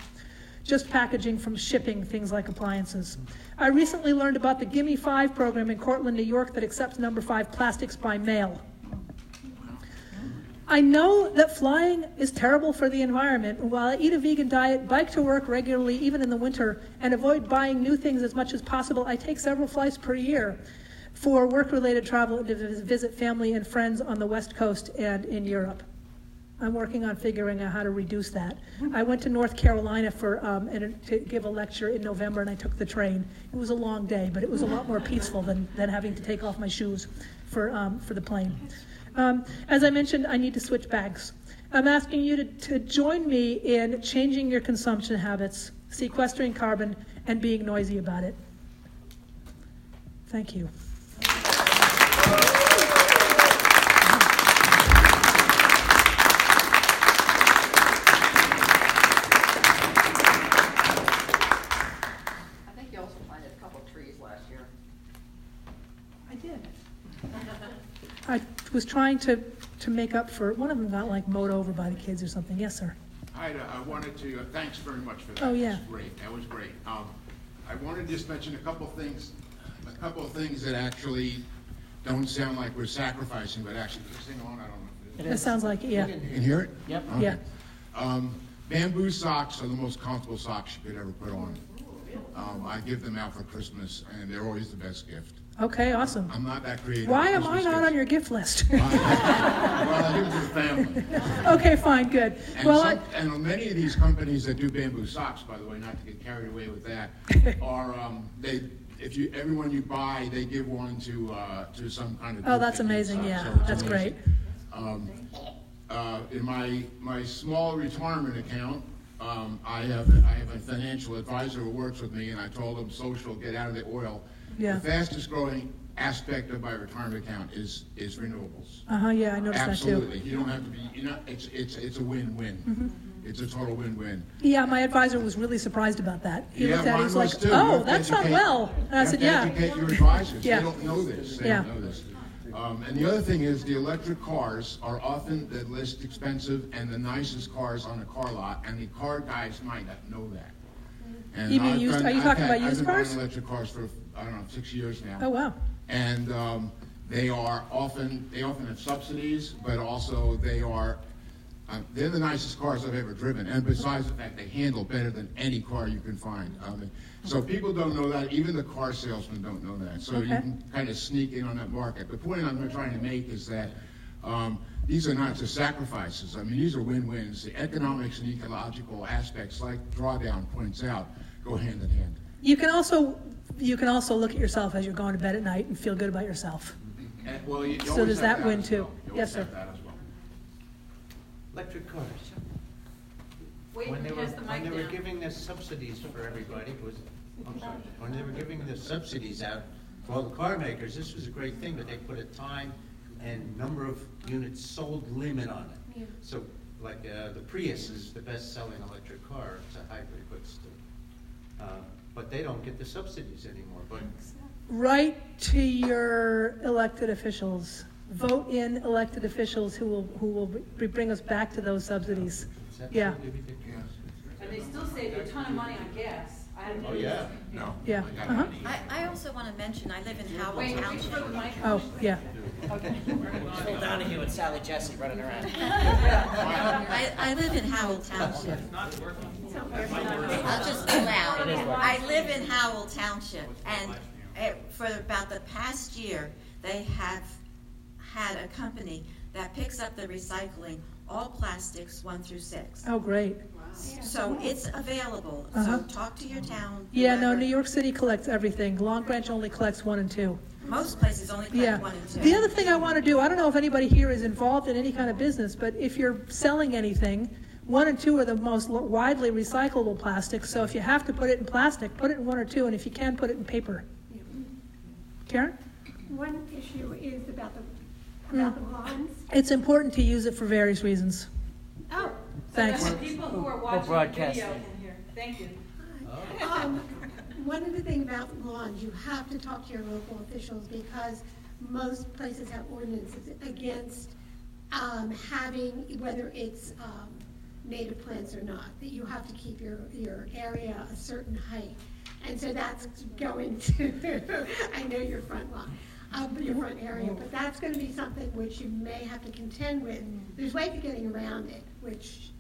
Just packaging from shipping, things like appliances. I recently learned about the Gimme 5 program in Cortland, New York that accepts number 5 plastics by mail. I know that flying is terrible for the environment, and while I eat a vegan diet, bike to work regularly, even in the winter, and avoid buying new things as much as possible, I take several flights per year for work-related travel and to visit family and friends on the West Coast and in Europe. I'm working on figuring out how to reduce that. I went to North Carolina to give a lecture in November, and I took the train. It was a long day, but it was a lot more peaceful than having to take off my shoes for the plane. As I mentioned, I need to switch bags. I'm asking you to join me in changing your consumption habits, sequestering carbon, and being noisy about it. Thank you. I think you also planted a couple of trees last year. I did. I was trying to make up for, one of them got like mowed over by the kids or something. Yes, sir. Heide, I wanted to, thanks very much for that. Oh, yeah. That was great. I wanted to just mention a couple of things that actually don't sound like we're sacrificing, but actually, sing on, I don't know if it is. That sounds like it, yeah. You can hear it? Yep. Okay. Yeah. Bamboo socks are the most comfortable socks you could ever put on. I give them out for Christmas, and they're always the best gift. Okay, awesome. I'm not that creative. Why am I Christmas not gifts. on your gift list? Well, I give it to the family. Okay, fine, good. And, Well, and many of these companies that do bamboo socks, by the way, not to get carried away with that, are everyone you buy, they give one to some kind of. Oh, that's group that needs amazing, socks, yeah, so it's that's amazing. In my small retirement account, I have a financial advisor who works with me, and I told him social, get out of the oil. Yeah. The fastest growing aspect of my retirement account is renewables. yeah, I noticed that too. Absolutely. You don't have to be, it's a win-win. Mm-hmm. It's a total win-win. Yeah, my advisor was really surprised about that. He looked at it, mine he's like, was too. You oh, have to that's not educate- well. And I said, You yeah. have to educate your advisors. Yeah. They don't know this. They Yeah. don't know this. And the other thing is the electric cars are often the least expensive and the nicest cars on the car lot, and the car guys might not know that. And You mean I've used- done- are you talking about I've used been buying cars? electric cars for, I don't know, 6 years now. Oh, wow. And they often have subsidies, but also they're the nicest cars I've ever driven. And besides the fact they handle better than any car you can find. So people don't know that. Even the car salesmen don't know that. So you Okay. can kind of sneak in on that market. The point I'm trying to make is that these are not just sacrifices. I mean, these are win-wins. The economics and ecological aspects, like Drawdown points out, go hand in hand. You can also look at yourself as you're going to bed at night and feel good about yourself. And, well, you So always does have that win as too? well. You Yes, always have sir. that as well. Electric cars. Wait, when they were, pass the when mic they were down. giving the subsidies for everybody, I'm sorry, when they were giving the subsidies out for all the car makers, this was a great thing, but they put a time and number of units sold limit on it. So, like, the Prius is the best-selling electric car, it's a hybrid, but still. But they don't get the subsidies anymore, but Write to your elected officials. Vote in elected officials who will bring us back to those subsidies. it's Yeah. absolutely ridiculous. And they still save you a ton of money on gas. I haven't Oh, even- yeah. No. Yeah, I got uh-huh. money. I also want to mention, I live in Howell Wait, reach Township. for the mic. Oh, yeah. Phil Donahue and Sally Jesse running around. I live in Howell Township. I'll just go out. I live in Howell Township, and for about the past year, they have had a company that picks up the recycling, all plastics 1 through 6. Oh, great. So it's available. Uh-huh. So talk to your town. Yeah, no, whoever. New York City collects everything. Long Branch only collects 1 and 2. Most places only Yeah. collect 1 and 2. The other thing I want to do, I don't know if anybody here is involved in any kind of business, but if you're selling anything, 1 and 2 are the most widely recyclable plastics, so if you have to put it in plastic, put it in 1 or 2, and if you can, put it in paper. Karen? One issue is about the lawns. It's important to use it for various reasons. Oh, Thanks. The people who are watching the broadcasting. video can hear. Thank you. one of the things about lawns, you have to talk to your local officials because most places have ordinances against having, whether it's native plants or not, that you have to keep your area a certain height. And so that's going to, I know your front lawn, your front area, but that's going to be something which you may have to contend with. There's ways of getting around it, which.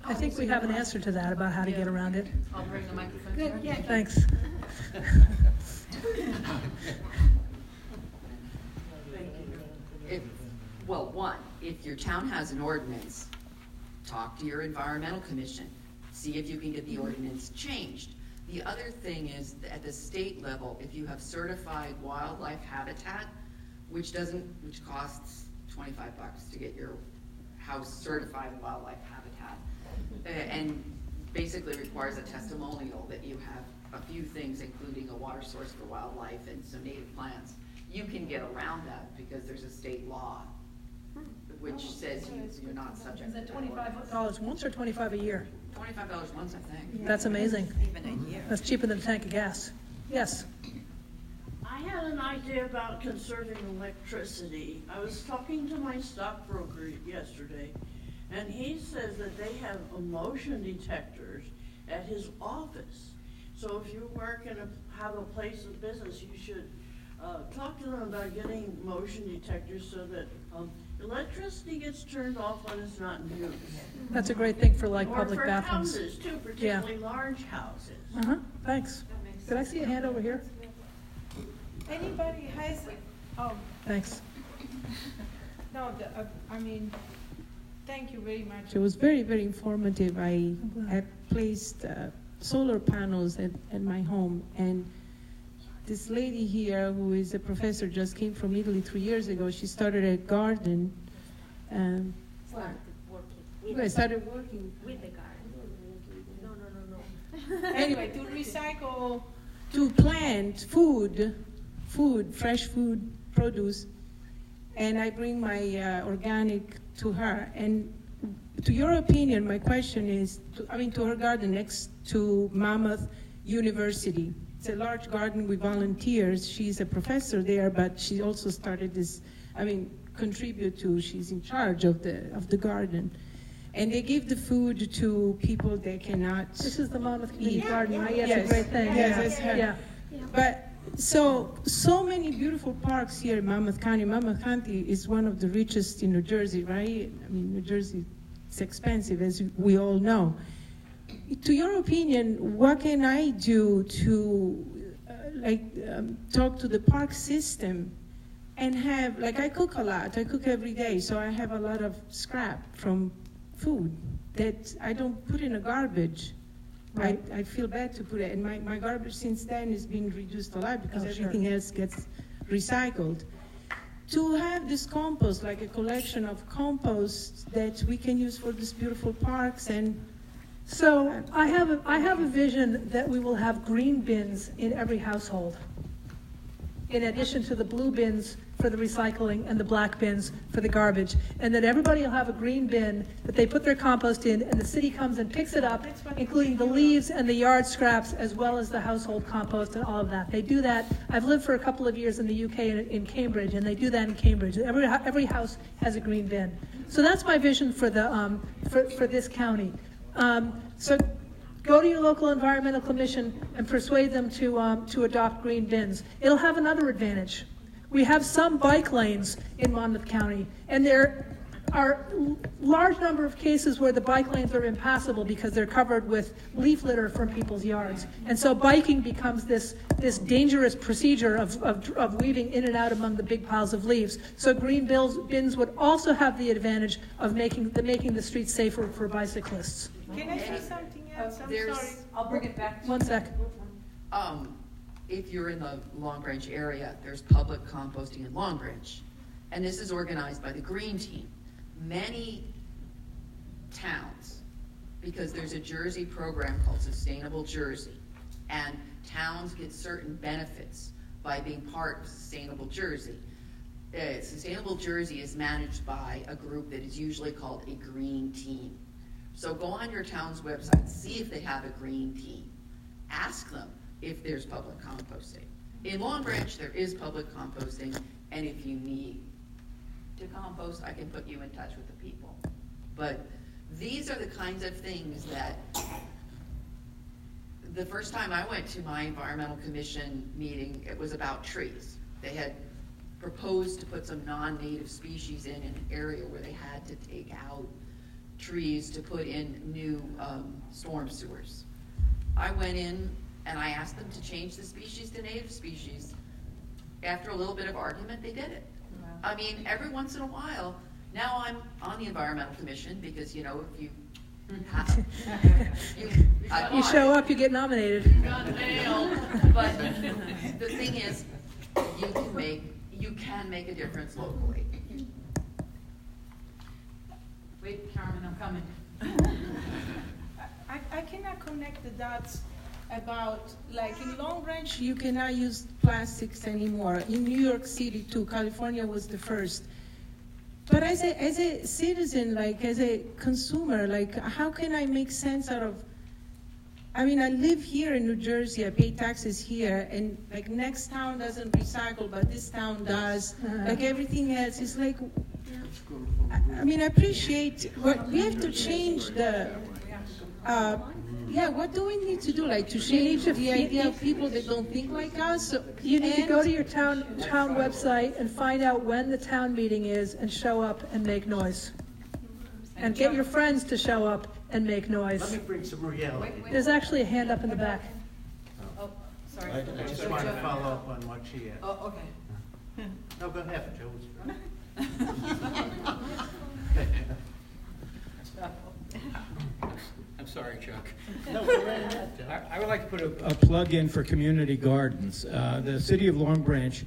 I think we have an answer to that about how to get around it. I'll bring the microphone. Good, yeah. Thanks. If your town has an ordinance, talk to your environmental commission, see if you can get the ordinance changed. The other thing is, at the state level, if you have certified wildlife habitat, which costs $25 to get your house certified wildlife habitat, and basically requires a testimonial that you have a few things, including a water source for wildlife and some native plants. You can get around that because there's a state law which says you're not subject Is to that that ordinance. $25 once or $25 a year? $25 once, I think. That's amazing. Even a year. That's cheaper than a tank of gas. Yes. I had an idea about conserving electricity. I was talking to my stockbroker yesterday, and he says that they have motion detectors at his office. So if you work and have a place of business, you should talk to them about getting motion detectors so that electricity gets turned off when it's not in use. That's a great thing for like Or public for bathrooms. houses too, particularly large houses. Uh-huh, thanks. Did I see a hand over here? Anybody has, oh, Thanks. no, I mean, thank you very much. It was very, very informative. I had placed solar panels at my home, and this lady here, who is a professor, just came from Italy 3 years ago. She started a garden. I started working With the garden. No. Anyway, to recycle, to plant food, fresh food, produce, and I bring my organic to her. And to your opinion, my question is, to her garden next to Monmouth University. It's a large garden with volunteers. She's a professor there, but she also started this, she's in charge of the garden. And they give the food to people that cannot This is the Monmouth Community eat. Garden, right? Yeah, Yes. it's a great thing. Yes, Yeah. it's her. Yeah. But so many beautiful parks here in Monmouth County. Monmouth County is one of the richest in New Jersey, right? New Jersey is expensive, as we all know. To your opinion, what can I do to talk to the park system and have, I cook a lot. I cook every day, so I have a lot of scrap from food that I don't put in a garbage. Right. I feel bad to put it, and my garbage since then has been reduced a lot because Oh, sure. everything else gets recycled. To have this compost, like a collection of compost that we can use for these beautiful parks, and So I have a vision that we will have green bins in every household, in addition to the blue bins for the recycling and the black bins for the garbage, and that everybody will have a green bin that they put their compost in, and the city comes and picks it up, including the leaves and the yard scraps, as well as the household compost and all of that. They do that. I've lived for a couple of years in the UK in Cambridge, and they do that in Cambridge. Every house has a green bin. So that's my vision for the for this county. So go to your local environmental commission and persuade them to adopt green bins. It'll have another advantage. We have some bike lanes in Monmouth County, and there are large number of cases where the bike lanes are impassable because they're covered with leaf litter from people's yards. And so biking becomes this dangerous procedure of weaving in and out among the big piles of leaves. So green bins would also have the advantage of making the streets safer for bicyclists. Can I say something else? I'm There's- sorry. I'll bring it back to you. One sec. If you're in the Long Branch area, there's public composting in Long Branch. And this is organized by the Green Team. Many towns, because there's a Jersey program called Sustainable Jersey, and towns get certain benefits by being part of Sustainable Jersey. Sustainable Jersey is managed by a group that is usually called a Green Team. So go on your town's website, see if they have a Green Team. Ask them if there's public composting. In Long Branch, there is public composting, and if you need to compost, I can put you in touch with the people. But these are the kinds of things that, the first time I went to my environmental commission meeting, it was about trees. They had proposed to put some non-native species in an area where they had to take out trees to put in new storm sewers. I went in and I asked them to change the species to native species. After a little bit of argument, they did it. I mean, every once in a while, now I'm on the environmental commission because, you know, if you have, You show up, you get nominated. but the thing is, you can make a difference locally. Wait, Carmen, I'm coming. I cannot connect the dots about, like in Long Branch, you cannot use plastics anymore. In New York City too, California was the first. But as a citizen, like as a consumer, like how can I make sense out of, I mean, I live here in New Jersey, I pay taxes here, and like next town doesn't recycle, but this town does. Like everything else, it's like, I mean, I appreciate, what we have to change the, what do we need to do, like to change the idea of people that don't think like us? You need to go to your town website and find out when the town meeting is and show up and make noise. And get your friends to show up and make noise. Let me bring some reality. There's actually a hand up in the back. Oh, sorry. I just wanted to follow up on what she asked. Oh, okay. No, go ahead, Joe. I'm sorry, Chuck. No, go right ahead, Joe. I would like to put a plug in for community gardens. The city of Long Branch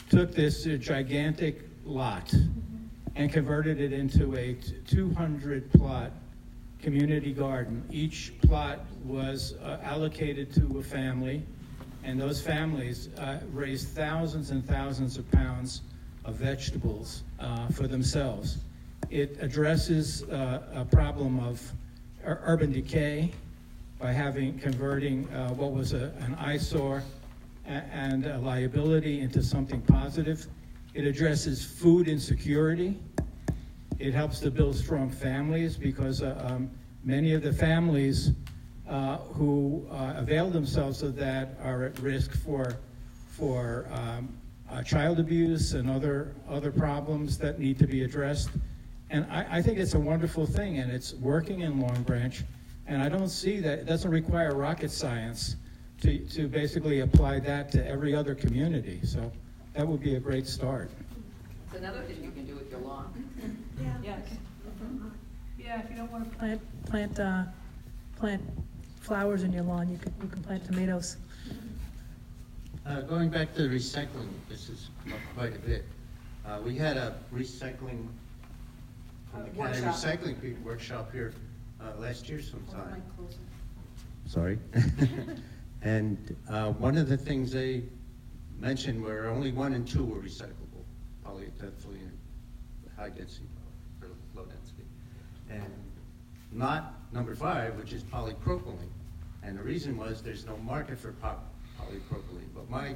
took this gigantic lot and converted it into a 200-plot community garden. Each plot was allocated to a family, and those families raised thousands and thousands of pounds of vegetables for themselves. It addresses a problem of urban decay by converting what was an eyesore and a liability into something positive. It addresses food insecurity. It helps to build strong families because many of the families who avail themselves of that are at risk for child abuse and other problems that need to be addressed. And I think it's a wonderful thing, and it's working in Long Branch. And I don't see that it doesn't require rocket science to basically apply that to every other community. So that would be a great start. It's another thing you can do with your lawn. Yeah, if you don't want to plant flowers in your lawn, you can plant tomatoes. Going back to the recycling, this is quite a bit. We had a recycling, from the county recycling workshop here last year sometime. Sorry. And one of the things they mentioned were only 1 and 2 were recyclable, polyethylene, high density, or low density. And not number 5, which is polypropylene. And the reason was there's no market for polypropylene. But my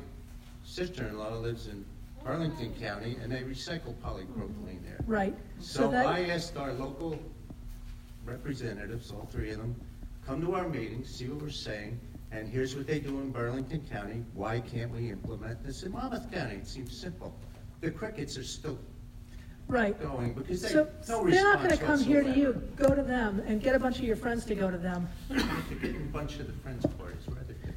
sister-in-law lives in Burlington County, and they recycle polypropylene there. Right. So I asked our local representatives, all 3 of them, come to our meetings, see what we're saying, and here's what they do in Burlington County. Why can't we implement this in Monmouth County? It seems simple. The crickets are still going because they no response they're not going to come here to whatsoever. you. Go to them and get a bunch of your friends to go to them. They're getting a bunch of the friends parties.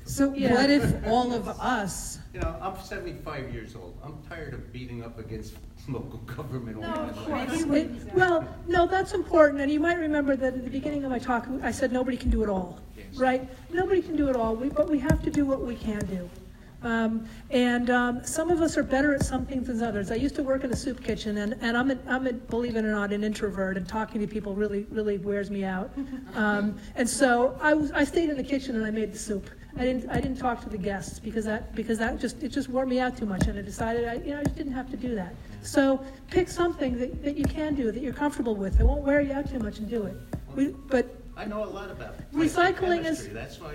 So what if all of us? You know, I'm 75 years old. I'm tired of beating up against local government organizations. Well, no, that's important, and you might remember that at the beginning of my talk, I said nobody can do it all, right? Nobody can do it all, but we have to do what we can do. Some of us are better at some things than others. I used to work in a soup kitchen, and I'm a, believe it or not, an introvert, and talking to people really wears me out. And so I stayed in the kitchen and I made the soup. I didn't talk to the guests because that just wore me out too much, and I decided I just didn't have to do that. So pick something that you can do, that you're comfortable with. It won't wear you out too much, and do it. But I know a lot about it. recycling is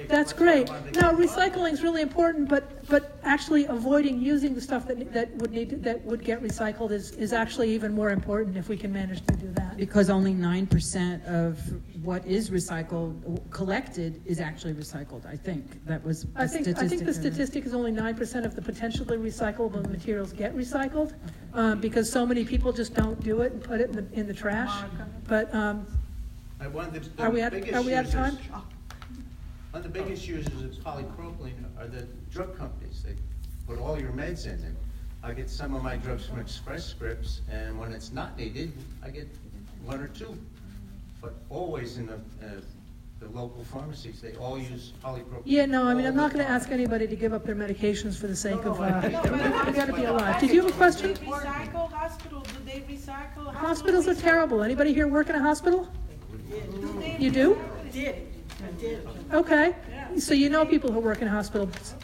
that's great. No, recycling is really important, but actually avoiding using the stuff that would get recycled is actually even more important if we can manage to do that. Because only 9% of what is collected is actually recycled. I think that was the statistic. I think the statistic is only 9% of the potentially recyclable materials get recycled, because so many people just don't do it and put it in the trash. But are we out of time? One of the biggest users of polypropylene are the drug companies. They put all your meds in it. I get some of my drugs from Express Scripts, and when it's not needed, I get 1 or 2. But always in the local pharmacies, they all use polypropylene. Yeah, no, I mean, I'm not going to ask anybody to give up their medications for the sake of, we got to be alive. Did you have a question? Do they recycle hospitals? Do they recycle? Hospitals are terrible. Anybody here work in a hospital? You do? I did. Okay. So you know people who work in hospitals.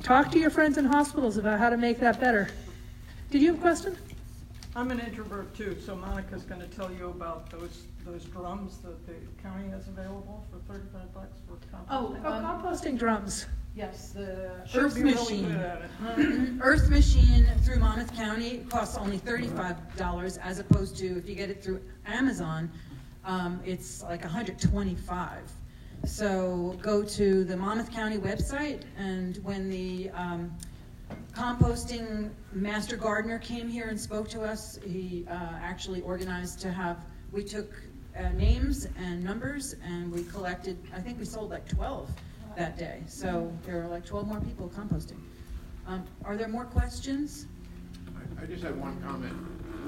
Talk to your friends in hospitals about how to make that better. Did you have a question? I'm an introvert too, so Monica's going to tell you about those drums that the county has available for $35 for composting. Composting drums. Yes, Earth Machine. Earth Machine through Monmouth County costs only $35, as opposed to if you get it through Amazon, it's like $125. So go to the Monmouth County website, and when the composting master gardener came here and spoke to us, he actually organized to have, we took names and numbers, and we collected, I think we sold like 12 that day. So there were like 12 more people composting. Are there more questions? I just had one comment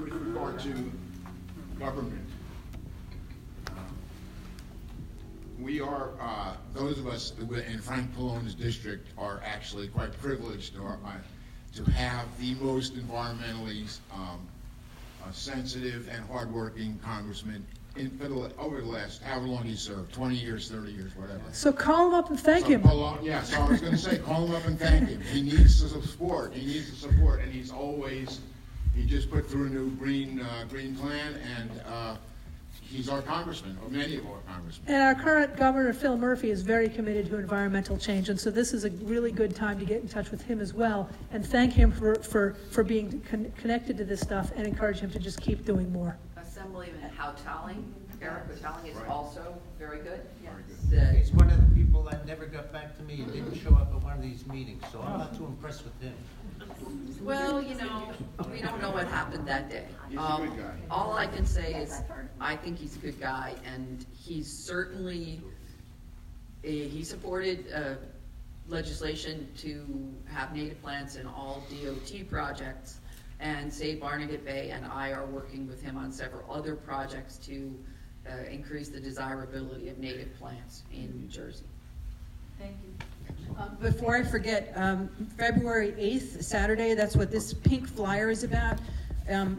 with regard to government. We are, those of us in Frank Pallone's district are actually quite privileged to have the most environmentally sensitive and hardworking congressman over the last, however long he served, 20 years, 30 years, whatever. So call him up and thank him. Yeah, so I was going to say, call him up and thank him. He needs the support. He needs the support, and he just put through a new green plan, and he's our congressman, or many of our congressmen. And our current governor, Phil Murphy, is very committed to environmental change, and so this is a really good time to get in touch with him as well, and thank him for being connected to this stuff, and encourage him to just keep doing more. Assemblyman Eric Houtalling is also very good. He's one of the people that never got back to me and didn't show up at one of these meetings, so I'm not too impressed with him. Well, we don't know what happened that day. He's a good guy. All I can say is I think he's a good guy, and he's certainly, he supported legislation to have native plants in all DOT projects, and Save Barnegat Bay and I are working with him on several other projects to increase the desirability of native plants in New Jersey. Thank you. Before I forget, February 8th, Saturday, that's what this pink flyer is about.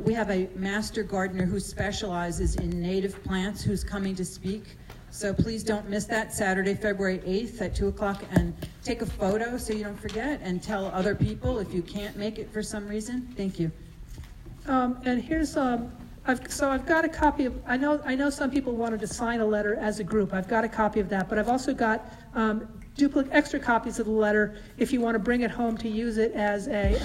We have a master gardener who specializes in native plants who's coming to speak So please don't miss that, Saturday, February 8th at 2 o'clock, and take a photo so you don't forget, and tell other people if you can't make it for some reason. Thank you. And here's, I've got a copy of, I know some people wanted to sign a letter as a group. I've got a copy of that, but I've also got extra copies of the letter if you want to bring it home to use it as a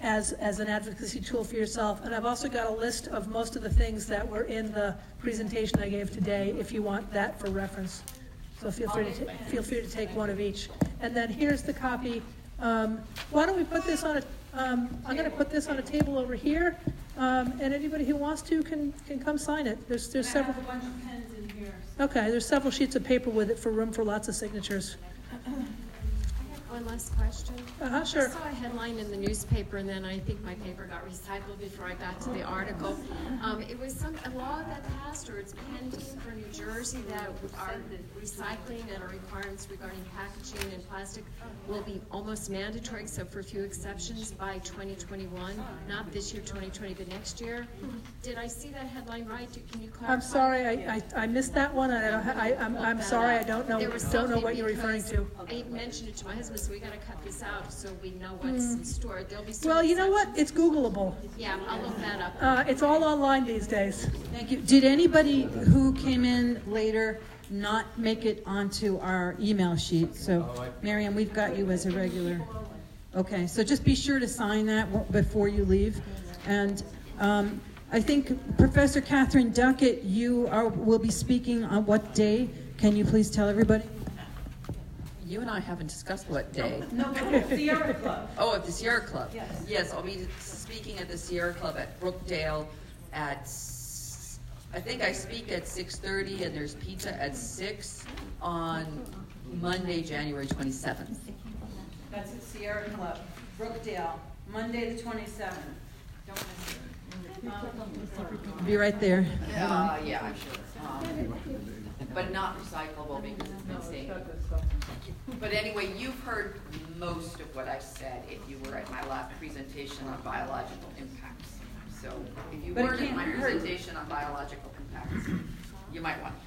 as an advocacy tool for yourself. And I've also got a list of most of the things that were in the presentation I gave today, if you want that for reference. So feel free to take one of each. And then here's the copy. Why don't we put this on a I'm going to put this on a table over here, and anybody who wants to can come sign it. There's several. I have a bunch of pens in here. Okay, there's several sheets of paper with it for room for lots of signatures. One last question. Sure. I saw a headline in the newspaper, and then I think my paper got recycled before I got to the article. It was a law that passed, or it's pending for New Jersey, that our recycling and our requirements regarding packaging and plastic will be almost mandatory, except for a few exceptions, by 2021. Not this year, 2020, but next year. Did I see that headline right? Can you clarify? I'm sorry, I missed that one. I'm sorry, I don't know what you're referring to. I mentioned it to my husband. So we got to cut this out so we know what's in store. There'll be well, you know what? It's Googleable. Yeah, I'll look that up. It's all online these days. Thank you. Did anybody who came in later not make it onto our email sheet? So, Miriam, we've got you as a regular. Okay, so just be sure to sign that before you leave. And I think Professor Catherine Duckett, you will be speaking on what day? Can you please tell everybody? You and I haven't discussed what day. No, the Sierra Club. Oh, at the Sierra Club. Yes. Yes, I'll be speaking at the Sierra Club at Brookdale at, I think I speak at 6:30 and there's pizza at 6 on Monday, January 27th. That's at Sierra Club, Brookdale, Monday the 27th. Don't miss it. Be right there. Yeah, I'm sure. But not recyclable because it's been saved. But anyway, you've heard most of what I said if you were at my last presentation on biological impacts. So if you weren't at my presentation on biological impacts, you might want to.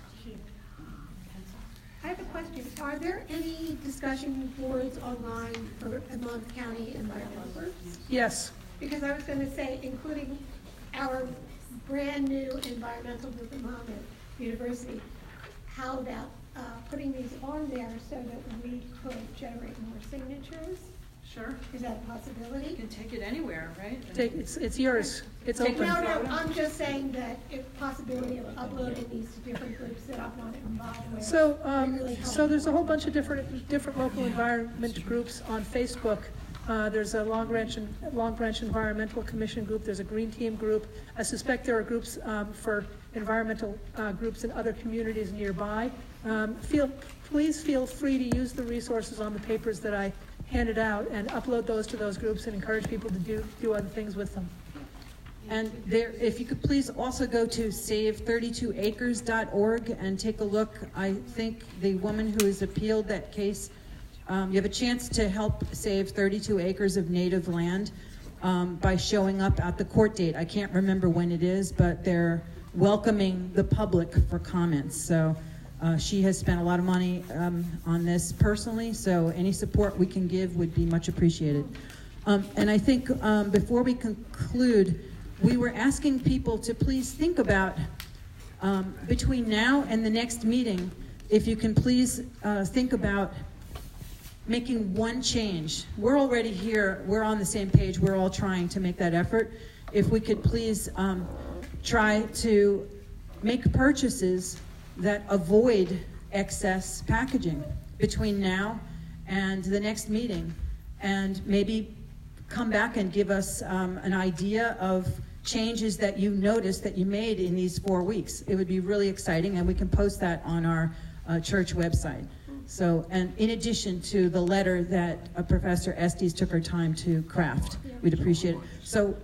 I have a question. Are there any discussion boards online for Monmouth County environmental groups? Yes. Because I was going to say, including our brand new environmental group at Monmouth University, how about putting these on there so that we could generate more signatures? Sure. Is that a possibility? You can take it anywhere, right? It's yours. It's open. No, I'm just saying that if possibility of uploading these to different groups that I'm not involved with. So there's a whole bunch of different local environment groups on Facebook. There's a Long Branch Environmental Commission group. There's a Green Team group. I suspect there are groups for environmental groups in other communities nearby. Please feel free to use the resources on the papers that I handed out and upload those to those groups and encourage people to do other things with them. And there, if you could please also go to save32acres.org and take a look. I think the woman who has appealed that case, you have a chance to help save 32 acres of native land by showing up at the court date. I can't remember when it is, but they're welcoming the public for comments. So she has spent a lot of money on this personally, so any support we can give would be much appreciated. And I think before we conclude, we were asking people to please think about, between now and the next meeting, if you can please think about making one change. We're already here, we're on the same page, we're all trying to make that effort. If we could please try to make purchases that avoid excess packaging between now and the next meeting, and maybe come back and give us an idea of changes that you noticed that you made in these 4 weeks. It would be really exciting, and we can post that on our church website. So, and in addition to the letter that Professor Estes took her time to craft, we'd appreciate it. So,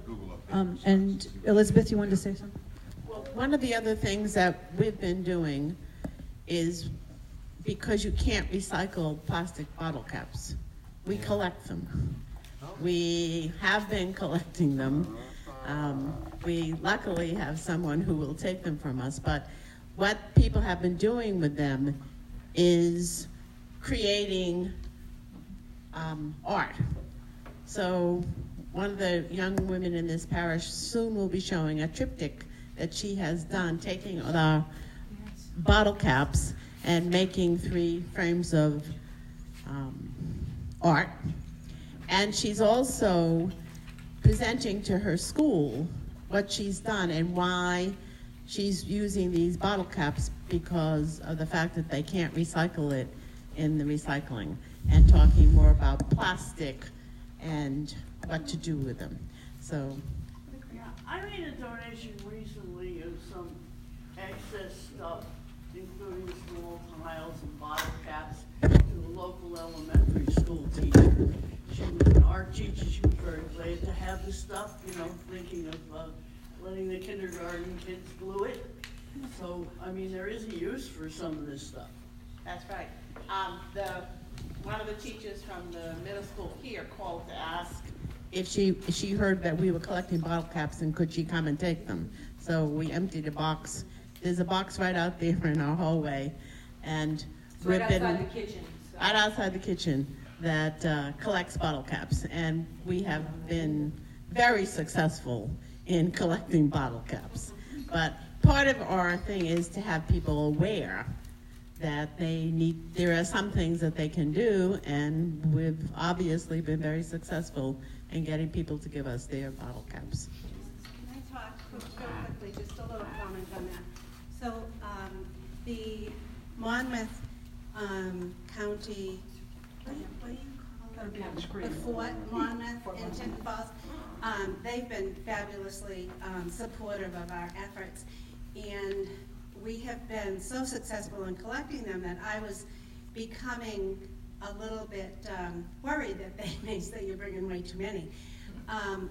and Elizabeth, you wanted to say something? Well, one of the other things that we've been doing is, because you can't recycle plastic bottle caps, we collect them. We have been collecting them. We luckily have someone who will take them from us, but what people have been doing with them is creating art. So one of the young women in this parish soon will be showing a triptych that she has done, taking the bottle caps and making 3 frames of art. And she's also presenting to her school what she's done and why she's using these bottle caps, because of the fact that they can't recycle it in the recycling, and talking more about plastic and what to do with them. So, Yeah, I made a donation recently of some excess stuff, including small tiles and bottle caps, to a local elementary school teacher. She was an art teacher. She was very glad to have the stuff, you know, thinking of letting the kindergarten kids glue it. So, I mean, there is a use for some of this stuff. that's right. One of the teachers from the middle school here called to ask if she heard that we were collecting bottle caps and could she come and take them. So we emptied a box. There's a box right out there in our hallway, and Right outside the kitchen. right outside the kitchen that collects bottle caps, and we have been very successful in collecting bottle caps. But part of our thing is to have people aware that there are some things that they can do, and we've obviously been very successful in getting people to give us their bottle caps. Can I talk real quickly, just a little comment on that? So the Monmouth County, what do you call it? The Fort Monmouth in Tinton Falls, they've been fabulously supportive of our efforts, and we have been so successful in collecting them that I was becoming a little bit worried that they may say you're bringing way too many.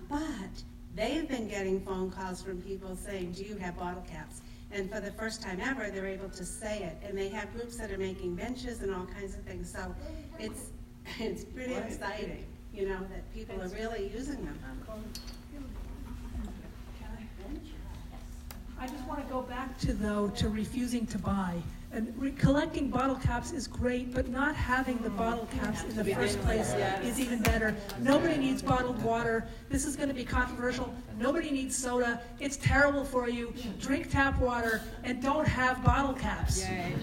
But they've been getting phone calls from people saying, do you have bottle caps? And for the first time ever, they're able to say it. And they have groups that are making benches and all kinds of things. So it's pretty exciting, you know, that people are really using them. I just want to go back to refusing to buy. And collecting bottle caps is great, but not having the bottle caps in the first place is even better. Nobody needs bottled water. This is going to be controversial. Nobody needs soda. It's terrible for you. Drink tap water and don't have bottle caps. Yay.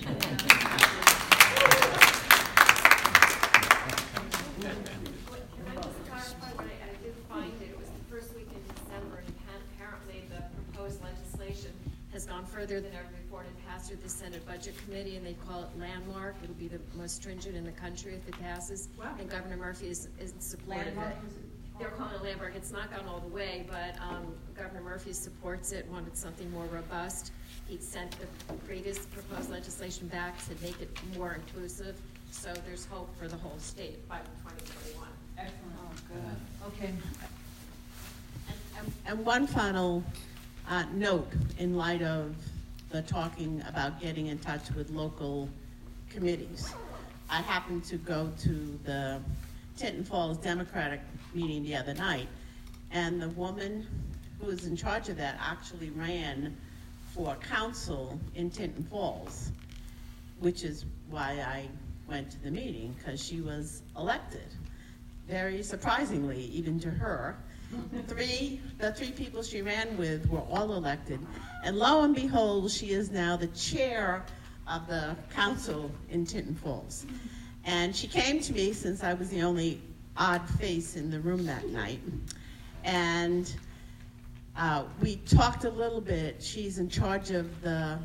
Has gone further than ever before and it passed through the Senate Budget Committee, and they call it landmark. It'll be the most stringent in the country if it passes. Wow. And Governor Murphy is supportive of it. They're calling it landmark. It's not gone all the way, but Governor Murphy supports it, wanted something more robust. He sent the previous proposed legislation back to make it more inclusive, so there's hope for the whole state by 2021. Excellent. Oh, good. Okay. And one final note in light of the talking about getting in touch with local committees. I happened to go to the Tinton Falls Democratic meeting the other night, and the woman who was in charge of that actually ran for council in Tinton Falls, which is why I went to the meeting, because she was elected. Very surprisingly, even to her. The three people she ran with were all elected, and lo and behold, she is now the chair of the council in Tinton Falls. And she came to me, since I was the only odd face in the room that night, and we talked a little bit. She's in charge of the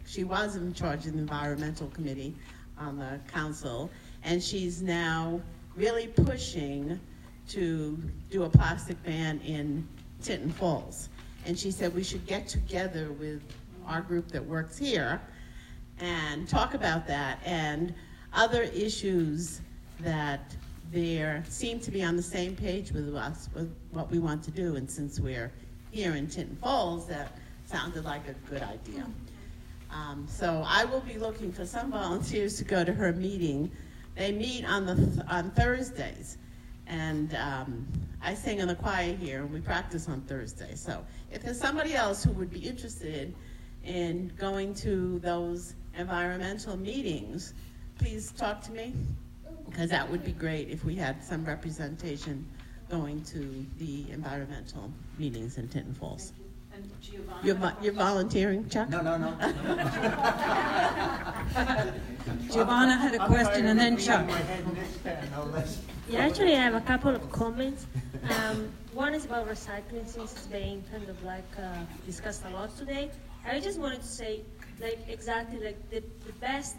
she was in charge of the environmental committee on the council, and she's now really pushing to do a plastic ban in Tinton Falls. And she said we should get together with our group that works here and talk about that and other issues that they seem to be on the same page with us with what we want to do. And since we're here in Tinton Falls, that sounded like a good idea. So I will be looking for some volunteers to go to her meeting. They meet on Thursdays. And I sing in the choir here, and we practice on Thursday. So if there's somebody else who would be interested in going to those environmental meetings, please talk to me, because that would be great if we had some representation going to the environmental meetings in Tinton Falls. And Giovanna? You're volunteering, Chuck? No. Giovanna had a question, and then Chuck. Yeah, actually, I have a couple of comments. One is about recycling, since it's being kind of like discussed a lot today. I just wanted to say, like, exactly, like, the best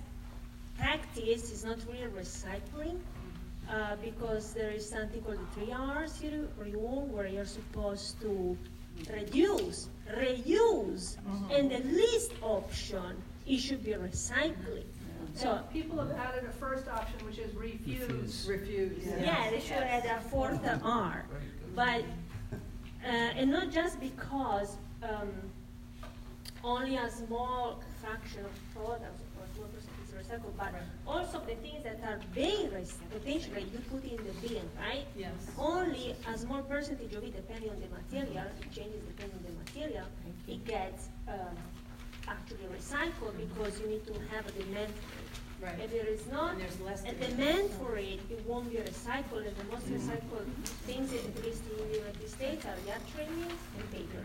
practice is not really recycling, because there is something called the 3 R's rule, where you're supposed to reduce, reuse, and the least option, it should be recycling. So people have added a first option, which is refuse. Yeah, they should add a 4th R. But, and not just because only a small fraction of products or 2% is recycled, but also the things that are being recycled, potentially you put in the bin, right? Yes. Only a small percentage of it, depending on the material, it changes depending on the material, it gets actually recycled, because you need to have a demand for it. Right. If there is not a demand for it, it won't be recycled, and the most recycled things, at least in the United States, are yacht trimmings and paper.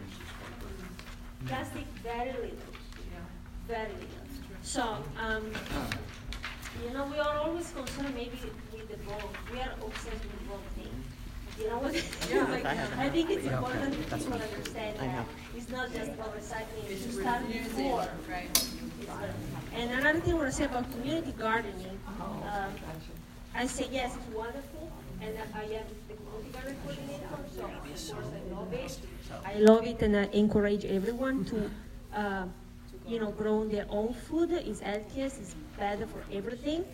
Plastic, very little. Very little. So, you know, we are always concerned maybe with the wrong, we are obsessed with the wrong thing. You know what? Like, I think it's important that people understand that it's not just about recycling, it's to start before. Right. And another thing I want to say about community gardening, I say yes, it's wonderful, and I am the community garden coordinator, so of course I love it. I love it, and I encourage everyone to, you know, grow their own food. It's healthiest, it's better for everything.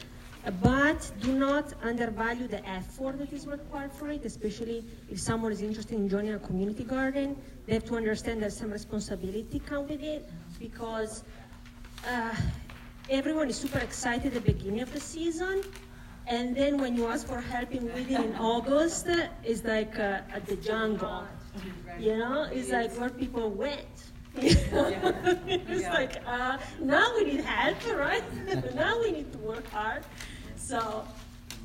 But do not undervalue the effort that is required for it, especially if someone is interested in joining a community garden. They have to understand that some responsibility comes with it, because everyone is super excited at the beginning of the season, and then when you ask for helping with it in August, it's like at the jungle, you know? It's like where people went. It's like, now we need help, right? Now we need to work hard. So,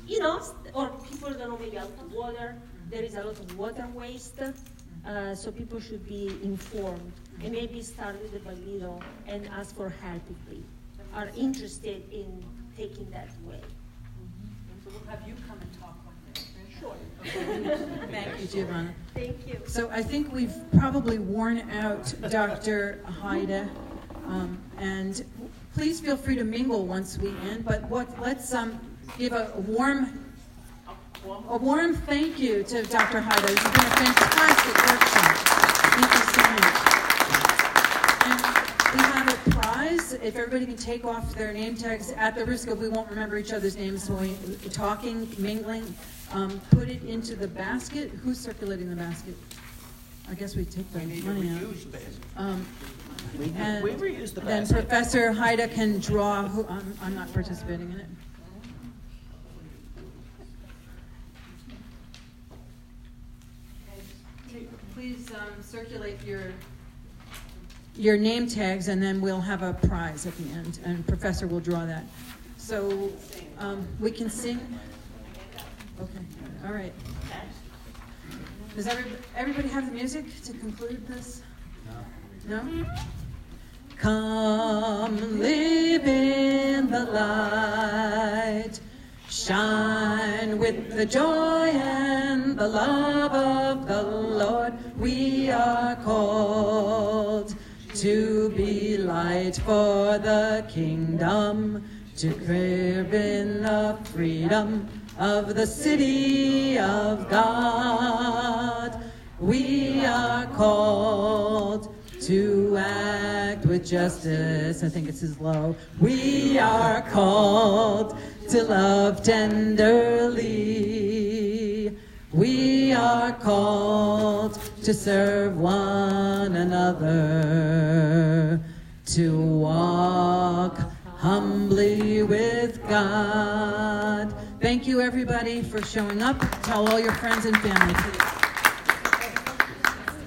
you know, or people don't know maybe out of water. There is a lot of water waste, so people should be informed, and maybe start little by little and ask for help if they are interested in taking that way. So we'll have you come and talk one day. Sure. Thank you, Giovanna. Thank you. So I think we've probably worn out Dr. Heide, and please feel free to mingle once we end. But let's give a warm thank you to Dr. Heide. This has been a fantastic workshop. Thank you so much. And we have a prize. If everybody can take off their name tags, at the risk of we won't remember each other's names when we're talking, mingling, put it into the basket. Who's circulating the basket? I guess we take the money out. We reuse the then basket. Professor Heide can draw. I'm not participating in it. Please circulate your name tags, and then we'll have a prize at the end, and Professor will draw that. So we can sing. Okay. All right. Does everybody have the music to conclude this? No? Come live in the light, shine with the joy and the love of the Lord. We are called to be light for the kingdom, to crave in the freedom of the city of God. We are called to act with justice. I think it's as low. We are called to love tenderly. We are called to serve one another, to walk humbly with God. Thank you, everybody, for showing up. Tell all your friends and family, please.